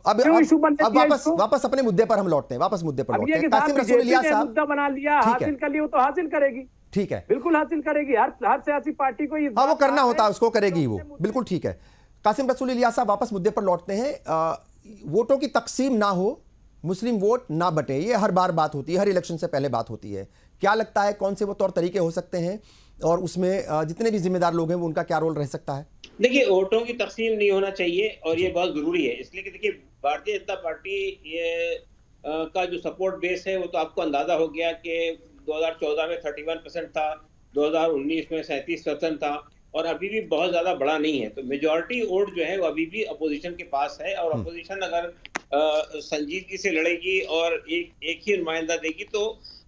S1: अब वापस अपने मुद्दे पर हम लौटते हैं, वापस मुद्दे पर लौटते हैं। कासिम रसूल इलियास साहब,
S4: मुद्दा बना लिया, हासिल कर लिया तो हासिल करेगी,
S1: ठीक है,
S4: बिल्कुल हासिल करेगी। हर सियासी पार्टी को
S1: हाँ वो करना होता है, उसको करेगी वो, बिल्कुल ठीक है। कासिम रसूल इलियास साहब, वापस मुद्दे पर लौटते हैं। वोटों की तकसीम ना हो, मुस्लिम वोट ना बटे, ये हर बार बात होती है, हर इलेक्शन से पहले बात होती है। क्या लगता है कौन से वो तौर तरीके हो सकते हैं, और उसमें जितने भी जिम्मेदार लोग हैं वो उनका क्या रोल रह सकता है?
S2: देखिए, वोटों की तकसीम नहीं होना चाहिए, और ये बहुत जरूरी है, इसलिए कि देखिए भारतीय जनता पार्टी का जो सपोर्ट बेस है वो तो आपको अंदाजा हो गया कि 2014 में 31% था, 2019 में 37% था, और अभी भी बहुत ज्यादा बड़ा नहीं है। तो मेजॉरिटी वोट जो है वो अभी भी अपोजिशन के पास है, और अपोजिशन अगर संजीदगी से लड़ेगी और एक ही नुमाइंदा देगी तो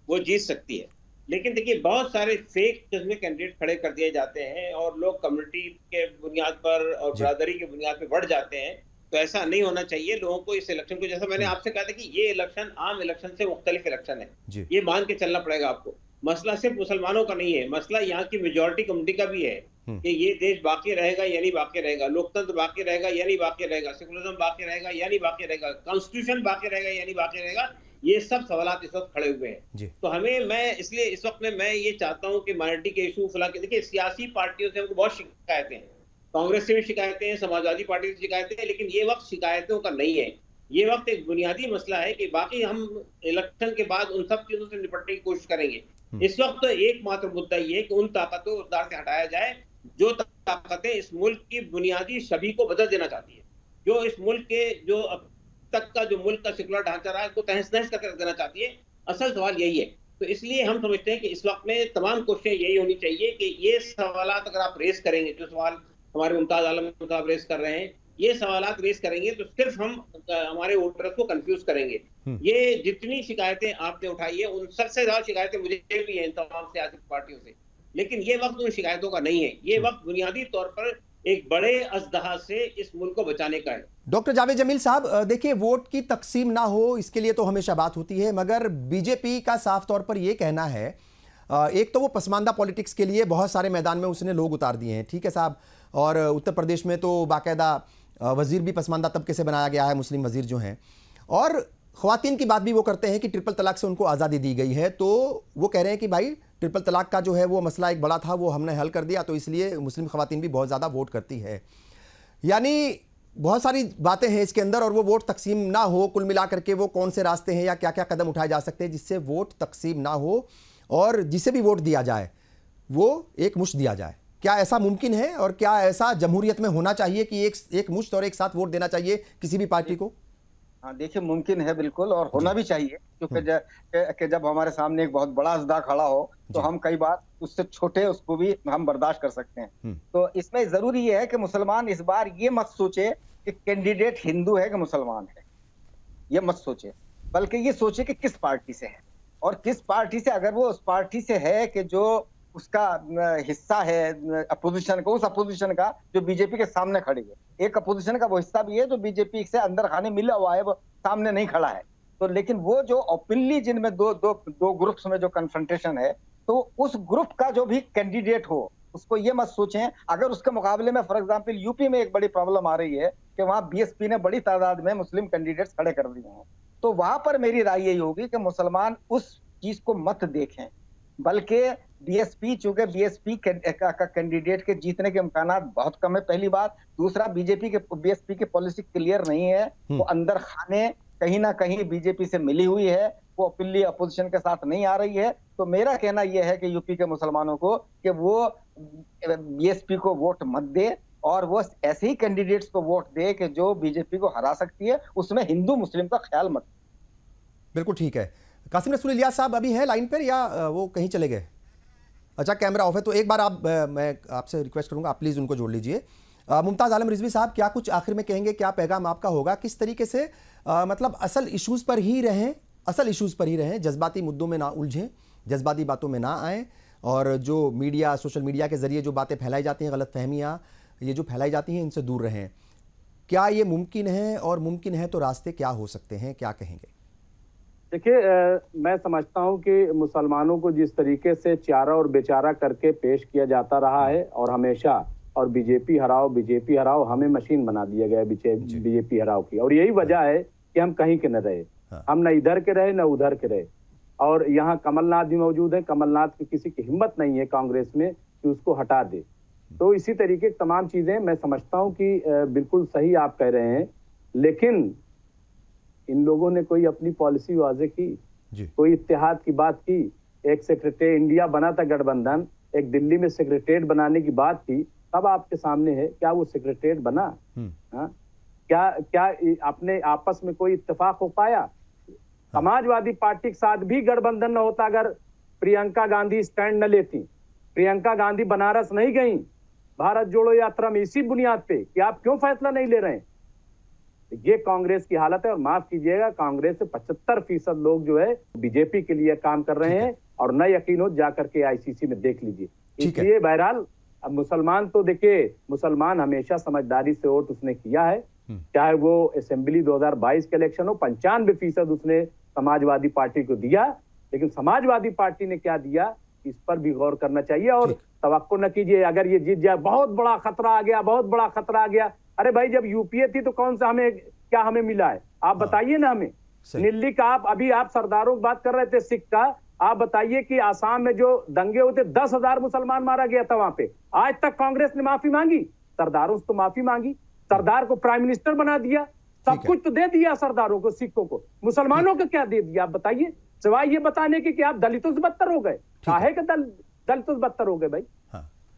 S2: वो जीत सकती है। लेकिन देखिए बहुत सारे फेक किस्म के कैंडिडेट खड़े कर दिए जाते हैं और लोग कम्युनिटी के बुनियाद पर और बरादरी के बुनियाद पर बढ़ जाते हैं। तो ऐसा नहीं होना चाहिए। लोगों को इस इलेक्शन को, जैसा मैंने आपसे कहा था कि ये इलेक्शन आम इलेक्शन से मुख्तलिफ इलेक्शन है, ये मान के चलना पड़ेगा आपको। मसला सिर्फ मुसलमानों का नहीं है, मसला यहाँ की मेजॉरिटी कम्युनिटी का भी है कि ये देश बाकी रहेगा या नहीं बाकी रहेगा, लोकतंत्र बाकी रहेगा या नहीं बाकी रहेगा, सेकुलरिज्म बाकी रहेगा या नहीं बाकी रहेगा, कॉन्स्टिट्यूशन बाकी रहेगा या नहीं बाकी रहेगा। ये सब सवाल इस वक्त खड़े हुए हैं। तो हमें, मैं इसलिए इस वक्त में मैं ये चाहता हूँ कि माइनॉरिटी के इशू फला के, देखिए सियासी पार्टियों से हमको बहुत शिकायतें हैं, कांग्रेस से भी शिकायतें हैं, समाजवादी पार्टी से शिकायतें हैं, लेकिन ये वक्त शिकायतों का नहीं है। ये वक्त एक बुनियादी मसला है कि बाकी हम इलेक्शन के बाद उन सब चीजों से निपटने की कोशिश करेंगे। इस वक्त एकमात्र मुद्दा ये है कि उन ताकतों को इक़्तिदार से हटाया जाए जो ताकतें इस मुल्क की बुनियादी छवि को बदल देना चाहती है, जो इस मुल्क के जो अब तक का जो मुल्क का सेकुलर ढांचा रहा है उसको तहस नहस करके रख देना चाहती है। असल सवाल यही है। तो इसलिए हम समझते हैं कि इस वक्त में तमाम कोशिशें यही होनी चाहिए कि ये सवालात अगर आप रेस करेंगे, जो सवाल हमारे मुमताज आलम साहब रेस कर रहे हैं, ये सवालात रेस करेंगे तो सिर्फ हम हमारे वोटर्स को कंफ्यूज करेंगे। ये जितनी शिकायतें आपने उठाई है, उन सबसे ज्यादा शिकायतें मुझे भी हैं इन तमाम सियासी पार्टियों से, लेकिन ये वक्त उन शिकायतों का नहीं है। ये वक्त बुनियादी तौर पर एक बड़े अजदहा से इस मुल्क को बचाने का है।
S1: डॉक्टर जावेद जमील साहब, देखिए वोट की तकसीम ना हो इसके लिए तो हमेशा बात होती है, मगर बीजेपी का साफ तौर पर यह कहना है, एक तो वो पसमानदा पॉलिटिक्स के लिए बहुत सारे मैदान में उसने लोग उतार दिए हैं, ठीक है साहब, और उत्तर प्रदेश में तो बाकायदा वजीर भी पसमानदा तबके से बनाया गया है, मुस्लिम वजीर जो हैं, और ख़वातीन की बात भी वो करते हैं कि ट्रिपल तलाक से उनको आज़ादी दी गई है। तो वो कह रहे हैं कि भाई ट्रिपल तलाक का जो है वो मसला एक बड़ा था, वो हमने हल कर दिया, तो इसलिए मुस्लिम ख़वातीन भी बहुत ज़्यादा वोट करती है। यानी बहुत सारी बातें हैं इसके अंदर, और वो वोट तकसीम ना हो, कुल मिला करके वो कौन से रास्ते हैं या क्या क्या कदम उठाए जा सकते हैं जिससे वोट तकसीम ना हो और जिसे भी वोट दिया जाए वो एक मुश्त दिया जाए। क्या ऐसा मुमकिन है और क्या ऐसा जमहूरियत में होना चाहिए कि एक मुश्त और एक साथ वोट देना चाहिए किसी भी पार्टी को?
S5: हाँ देखिए, मुमकिन है बिल्कुल, और होना भी चाहिए, क्योंकि जब हमारे सामने एक बहुत बड़ा अजदा खड़ा हो तो हम कई बार उससे छोटे उसको भी हम बर्दाश्त कर सकते हैं। तो इसमें जरूरी ये है कि मुसलमान इस बार ये मत सोचे कि कैंडिडेट हिंदू है कि मुसलमान है, ये मत सोचे, बल्कि ये सोचे कि किस पार्टी से है, और किस पार्टी से, अगर वो उस पार्टी से है कि जो उसका हिस्सा है अपोजिशन को, उस अपोजिशन का जो बीजेपी के सामने खड़ी है। एक अपोजिशन का वो हिस्सा भी है जो बीजेपी से अंदर खाने मिला हुआ है, वो सामने नहीं खड़ा है। तो लेकिन वो जो ओपनली जिनमें दो ग्रुप्स में जो कन्फ्रंटेशन है, तो उस ग्रुप का जो भी कैंडिडेट हो उसको ये मत सोचें, अगर उसके मुकाबले में फॉर एग्जाम्पल यूपी में एक बड़ी प्रॉब्लम आ रही है कि वहां बीएसपी ने बड़ी तादाद में मुस्लिम कैंडिडेट्स खड़े कर दिए हैं, तो वहां पर मेरी राय यही होगी कि मुसलमान उस चीज को मत देखें, बल्कि बीएसपी, चूंकि बीएसपी का कैंडिडेट के जीतने के इम्कानात बहुत कम है, पहली बात। दूसरा, बीएसपी की पॉलिसी क्लियर नहीं है, वो अंदर खाने कहीं ना कहीं बीजेपी से मिली हुई है, वो ओपनली अपोजिशन के साथ नहीं आ रही है। तो मेरा कहना यह है कि यूपी के मुसलमानों को कि वो बीएसपी को वोट मत दे, और वो ऐसे ही कैंडिडेट्स को वोट दे कि जो बीजेपी को हरा सकती है, उसमें हिंदू मुस्लिम का ख्याल मत।
S1: बिल्कुल ठीक है। कासिम रसूल इलियास साहब अभी हैं लाइन पर या वो कहीं चले गए? अच्छा, कैमरा ऑफ है, तो एक बार मैं आपसे रिक्वेस्ट करूंगा, आप प्लीज़ उनको जोड़ लीजिए। मुमताज़ आलम रिजवी साहब, क्या कुछ आखिर में कहेंगे, क्या पैगाम आपका होगा, किस तरीके से मतलब असल इश्यूज़ पर ही रहें, जज्बाती मुद्दों में ना उलझें, जज्बाती बातों में ना आएँ, और जो मीडिया, सोशल मीडिया के ज़रिए जो बातें फैलाई जाती हैं, गलत फहमियाँ ये जो फैलाई जाती हैं, इनसे दूर रहें। क्या ये मुमकिन है, और मुमकिन है तो रास्ते क्या हो सकते हैं, क्या कहेंगे?
S4: देखिए, मैं समझता हूं कि मुसलमानों को जिस तरीके से चारा और बेचारा करके पेश किया जाता रहा है और हमेशा, और बीजेपी हराओ, हमें मशीन बना दिया गया बीजेपी हराओ की, और यही वजह है कि हम कहीं के न रहे, हम न इधर के रहे न उधर के रहे। और यहाँ कमलनाथ भी मौजूद है, कमलनाथ की किसी की हिम्मत नहीं है कांग्रेस में कि उसको हटा दे। तो इसी तरीके की तमाम चीजें मैं समझता हूँ कि बिल्कुल सही आप कह रहे हैं, लेकिन इन लोगों ने कोई अपनी पॉलिसी वाजे की, कोई इत्तेहाद की बात की। एक सेक्रेटरी इंडिया बना था गठबंधन, एक दिल्ली में सेक्रेटरीट बनाने की बात थी, तब आपके सामने है, क्या वो सेक्रेटरीट बना? क्या अपने आपस में कोई इत्तेफाक हो पाया? समाजवादी पार्टी के साथ भी गठबंधन न होता अगर प्रियंका गांधी स्टैंड न लेती। प्रियंका गांधी बनारस नहीं गई भारत जोड़ो यात्रा में इसी बुनियाद पे कि आप क्यों फैसला नहीं ले रहे हैं। ये कांग्रेस की हालत है, और माफ कीजिएगा, कांग्रेस से 75% लोग जो है बीजेपी के लिए काम कर रहे हैं, और न यकीन हो जा करके आईसीसी में देख लीजिए। इसलिए बहरहाल अब मुसलमान तो देखिए, मुसलमान हमेशा समझदारी से वोट उसने किया है, चाहे वो असेंबली 2022 के इलेक्शन हो, 95% उसने समाजवादी पार्टी को दिया, लेकिन समाजवादी पार्टी ने क्या दिया इस पर भी गौर करना चाहिए। और तवक्को न कीजिए अगर ये जीत जाए, बहुत बड़ा खतरा आ गया, बहुत बड़ा खतरा आ गया। अरे भाई जब यूपीए थी तो कौन सा हमें मिला है, आप बताइए ना हमें। दिल्ली का आप सरदारों की बात कर रहे थे, सिख का, आप बताइए कि आसाम में जो दंगे हुए थे 10,000 मुसलमान मारा गया था वहां पे, आज तक कांग्रेस ने माफी मांगी? सरदारों से तो माफी मांगी, सरदार को प्राइम मिनिस्टर बना दिया, सब कुछ तो दे दिया सरदारों को, सिखों को, मुसलमानों को क्या दे दिया आप बताइए, सिवाय ये बताने के कि आप दलितों से बदतर हो गए। काहे के दलितों से बदतर हो गए भाई?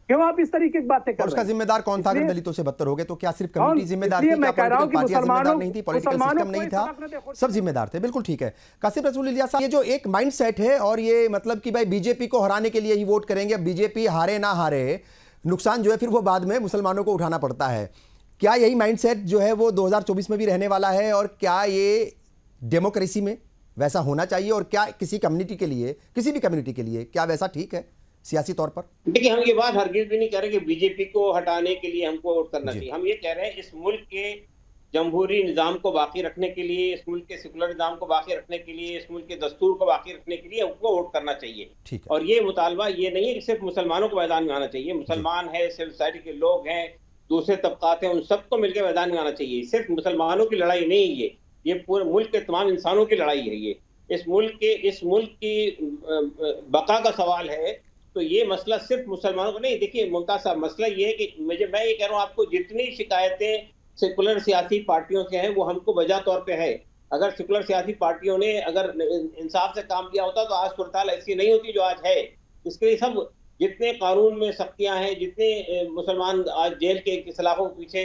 S4: क्यों आप इस तरीके की बातें कर रहे हैं?
S1: उसका जिम्मेदार कौन था अगर दलितों से बदतर हो गए? तो क्या सिर्फ कम्युनिटी जिम्मेदार थी, क्या पॉलिटिकल पार्टियां जिम्मेदार नहीं थी, पॉलिटिकल सिस्टम नहीं था, सब जिम्मेदार थे? बिल्कुल ठीक है। कासिम रसूल इलियास साहब, ये जो एक माइंडसेट है और ये मतलब कि भाई बीजेपी को हराने के लिए ही वोट करेंगे, अब बीजेपी हारे ना हारे, नुकसान जो है फिर वो बाद में मुसलमानों को उठाना पड़ता है, क्या यही माइंडसेट जो है वो 2024 में भी रहने वाला है? और क्या ये डेमोक्रेसी में वैसा होना चाहिए? और क्या किसी कम्युनिटी के लिए, किसी भी कम्युनिटी के लिए क्या वैसा ठीक है सियासी तौर पर?
S2: देखिए, हम ये बात हरगिज भी नहीं कह रहे कि बीजेपी को हटाने के लिए हमको वोट करना चाहिए। हम ये कह रहे हैं इस मुल्क के जमहूरी निज़ाम को बाकी रखने के लिए, इस मुल्क के सेकुलर निज़ाम को बाकी रखने के लिए, इस मुल्क के दस्तूर को बाकी रखने के लिए हमको वोट करना चाहिए। और ये मुतालबा ये नहीं है कि सिर्फ मुसलमानों को मैदान में आना चाहिए। मुसलमान है, सिविल सोसाइटी के लोग हैं, दूसरे तबकात हैं, उन सबको मिलकर मैदान में आना चाहिए। सिर्फ मुसलमानों की लड़ाई नहीं है ये पूरे मुल्क के तमाम इंसानों की लड़ाई है। ये इस मुल्क की बका का सवाल है। तो ये मसला सिर्फ मुसलमानों को नहीं। देखिए मुमताज साहब, मसला ये है कि मैं ये कह रहा हूँ आपको, जितनी शिकायतें सेकुलर सियासी पार्टियों से हैं वो हमको वजह तौर पे है। अगर सेकुलर सियासी पार्टियों ने अगर इंसाफ से काम किया होता तो आज सूरत ऐसी नहीं होती जो आज है। इसके लिए सब जितने कानून में सख्तियां हैं, जितने मुसलमान आज जेल के सलाखों के पीछे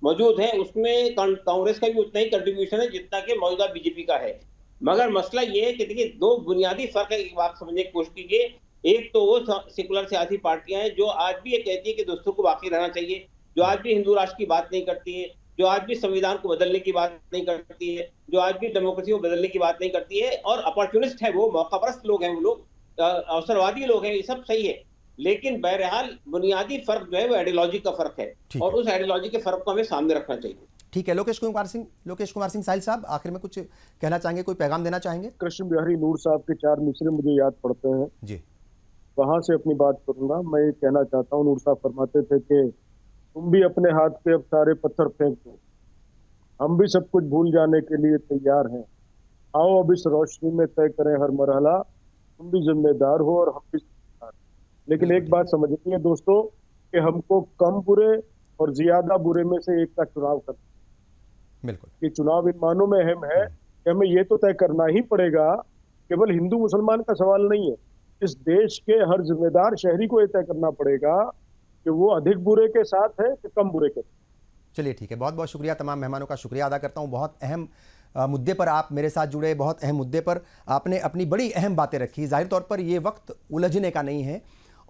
S2: मौजूद हैं, उसमें कांग्रेस का भी उतना ही कंट्रीब्यूशन है जितना कि मौजूदा बीजेपी का है। मगर मसला ये है कि देखिए दो बुनियादी फर्क है, एक बात समझने की कोशिश कीजिए। एक तो वो सेकुलर सियासी पार्टियां हैं जो आज भी ये कहती है कि दस्तूर को बाकी रहना चाहिए, जो आज भी हिंदू राष्ट्र की बात नहीं करती है, जो आज भी संविधान को बदलने की बात नहीं करती है, जो आज भी डेमोक्रेसी को बदलने की बात नहीं करती है, और अपॉर्चुनिस्ट है वो, मौकापरस्त लोग हैं वो लोग, अवसरवादी लोग हैं। ये सब सही है, लेकिन बहरहाल बुनियादी फर्क जो है वो आइडियोलॉजी का फर्क है, और उस आइडियोलॉजी के फर्क को हमें सामने रखना चाहिए।
S1: ठीक है। लोकेश कुमार सिंह साहिल साहब, आखिर में कुछ कहना चाहेंगे, कोई पैगाम देना चाहेंगे?
S3: कृष्ण बिहारी नूर साहब के 4 मिसरे मुझे याद पड़ते हैं
S1: जी,
S3: वहां से अपनी बात करूंगा। मैं ये कहना चाहता हूँ, नूर साहब फरमाते थे कि तुम भी अपने हाथ पे अब सारे पत्थर फेंक दो, हम भी सब कुछ भूल जाने के लिए तैयार हैं, आओ अब इस रोशनी में तय करें हर मरहला, तुम भी जिम्मेदार हो और हम भी जिम्मेदार। लेकिन एक बात समझनी है दोस्तों कि हमको कम बुरे और ज्यादा बुरे में से एक का चुनाव करना।
S1: बिल्कुल,
S3: ये चुनाव इन मानों में अहम है कि हमें ये तो तय करना ही पड़ेगा, केवल हिंदू मुसलमान का सवाल नहीं है, इस देश के हर जिम्मेदार शहरी को ये तय करना पड़ेगा कि वो अधिक बुरे के साथ है कि कम बुरे के साथ।
S1: चलिए ठीक है, बहुत बहुत शुक्रिया, तमाम मेहमानों का शुक्रिया अदा करता हूं। बहुत अहम मुद्दे पर आप मेरे साथ जुड़े, बहुत अहम मुद्दे पर आपने अपनी बड़ी अहम बातें रखी। जाहिर तौर पर ये वक्त उलझने का नहीं है,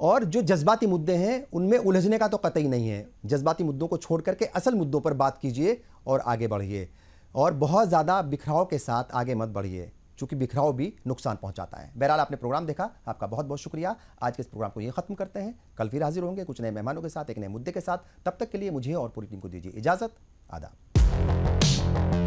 S1: और जो जज्बाती मुद्दे हैं उनमें उलझने का तो कतई नहीं है। जज्बाती मुद्दों को छोड़ करके असल मुद्दों पर बात कीजिए और आगे बढ़िए, और बहुत ज़्यादा बिखराव के साथ आगे मत बढ़िए, चूँकि बिखराव भी नुकसान पहुंचाता है। बहरहाल आपने प्रोग्राम देखा, आपका बहुत बहुत शुक्रिया। आज के इस प्रोग्राम को ये ख़त्म करते हैं, कल फिर हाजिर होंगे कुछ नए मेहमानों के साथ, एक नए मुद्दे के साथ। तब तक के लिए मुझे और पूरी टीम को दीजिए इजाज़त। आदाब।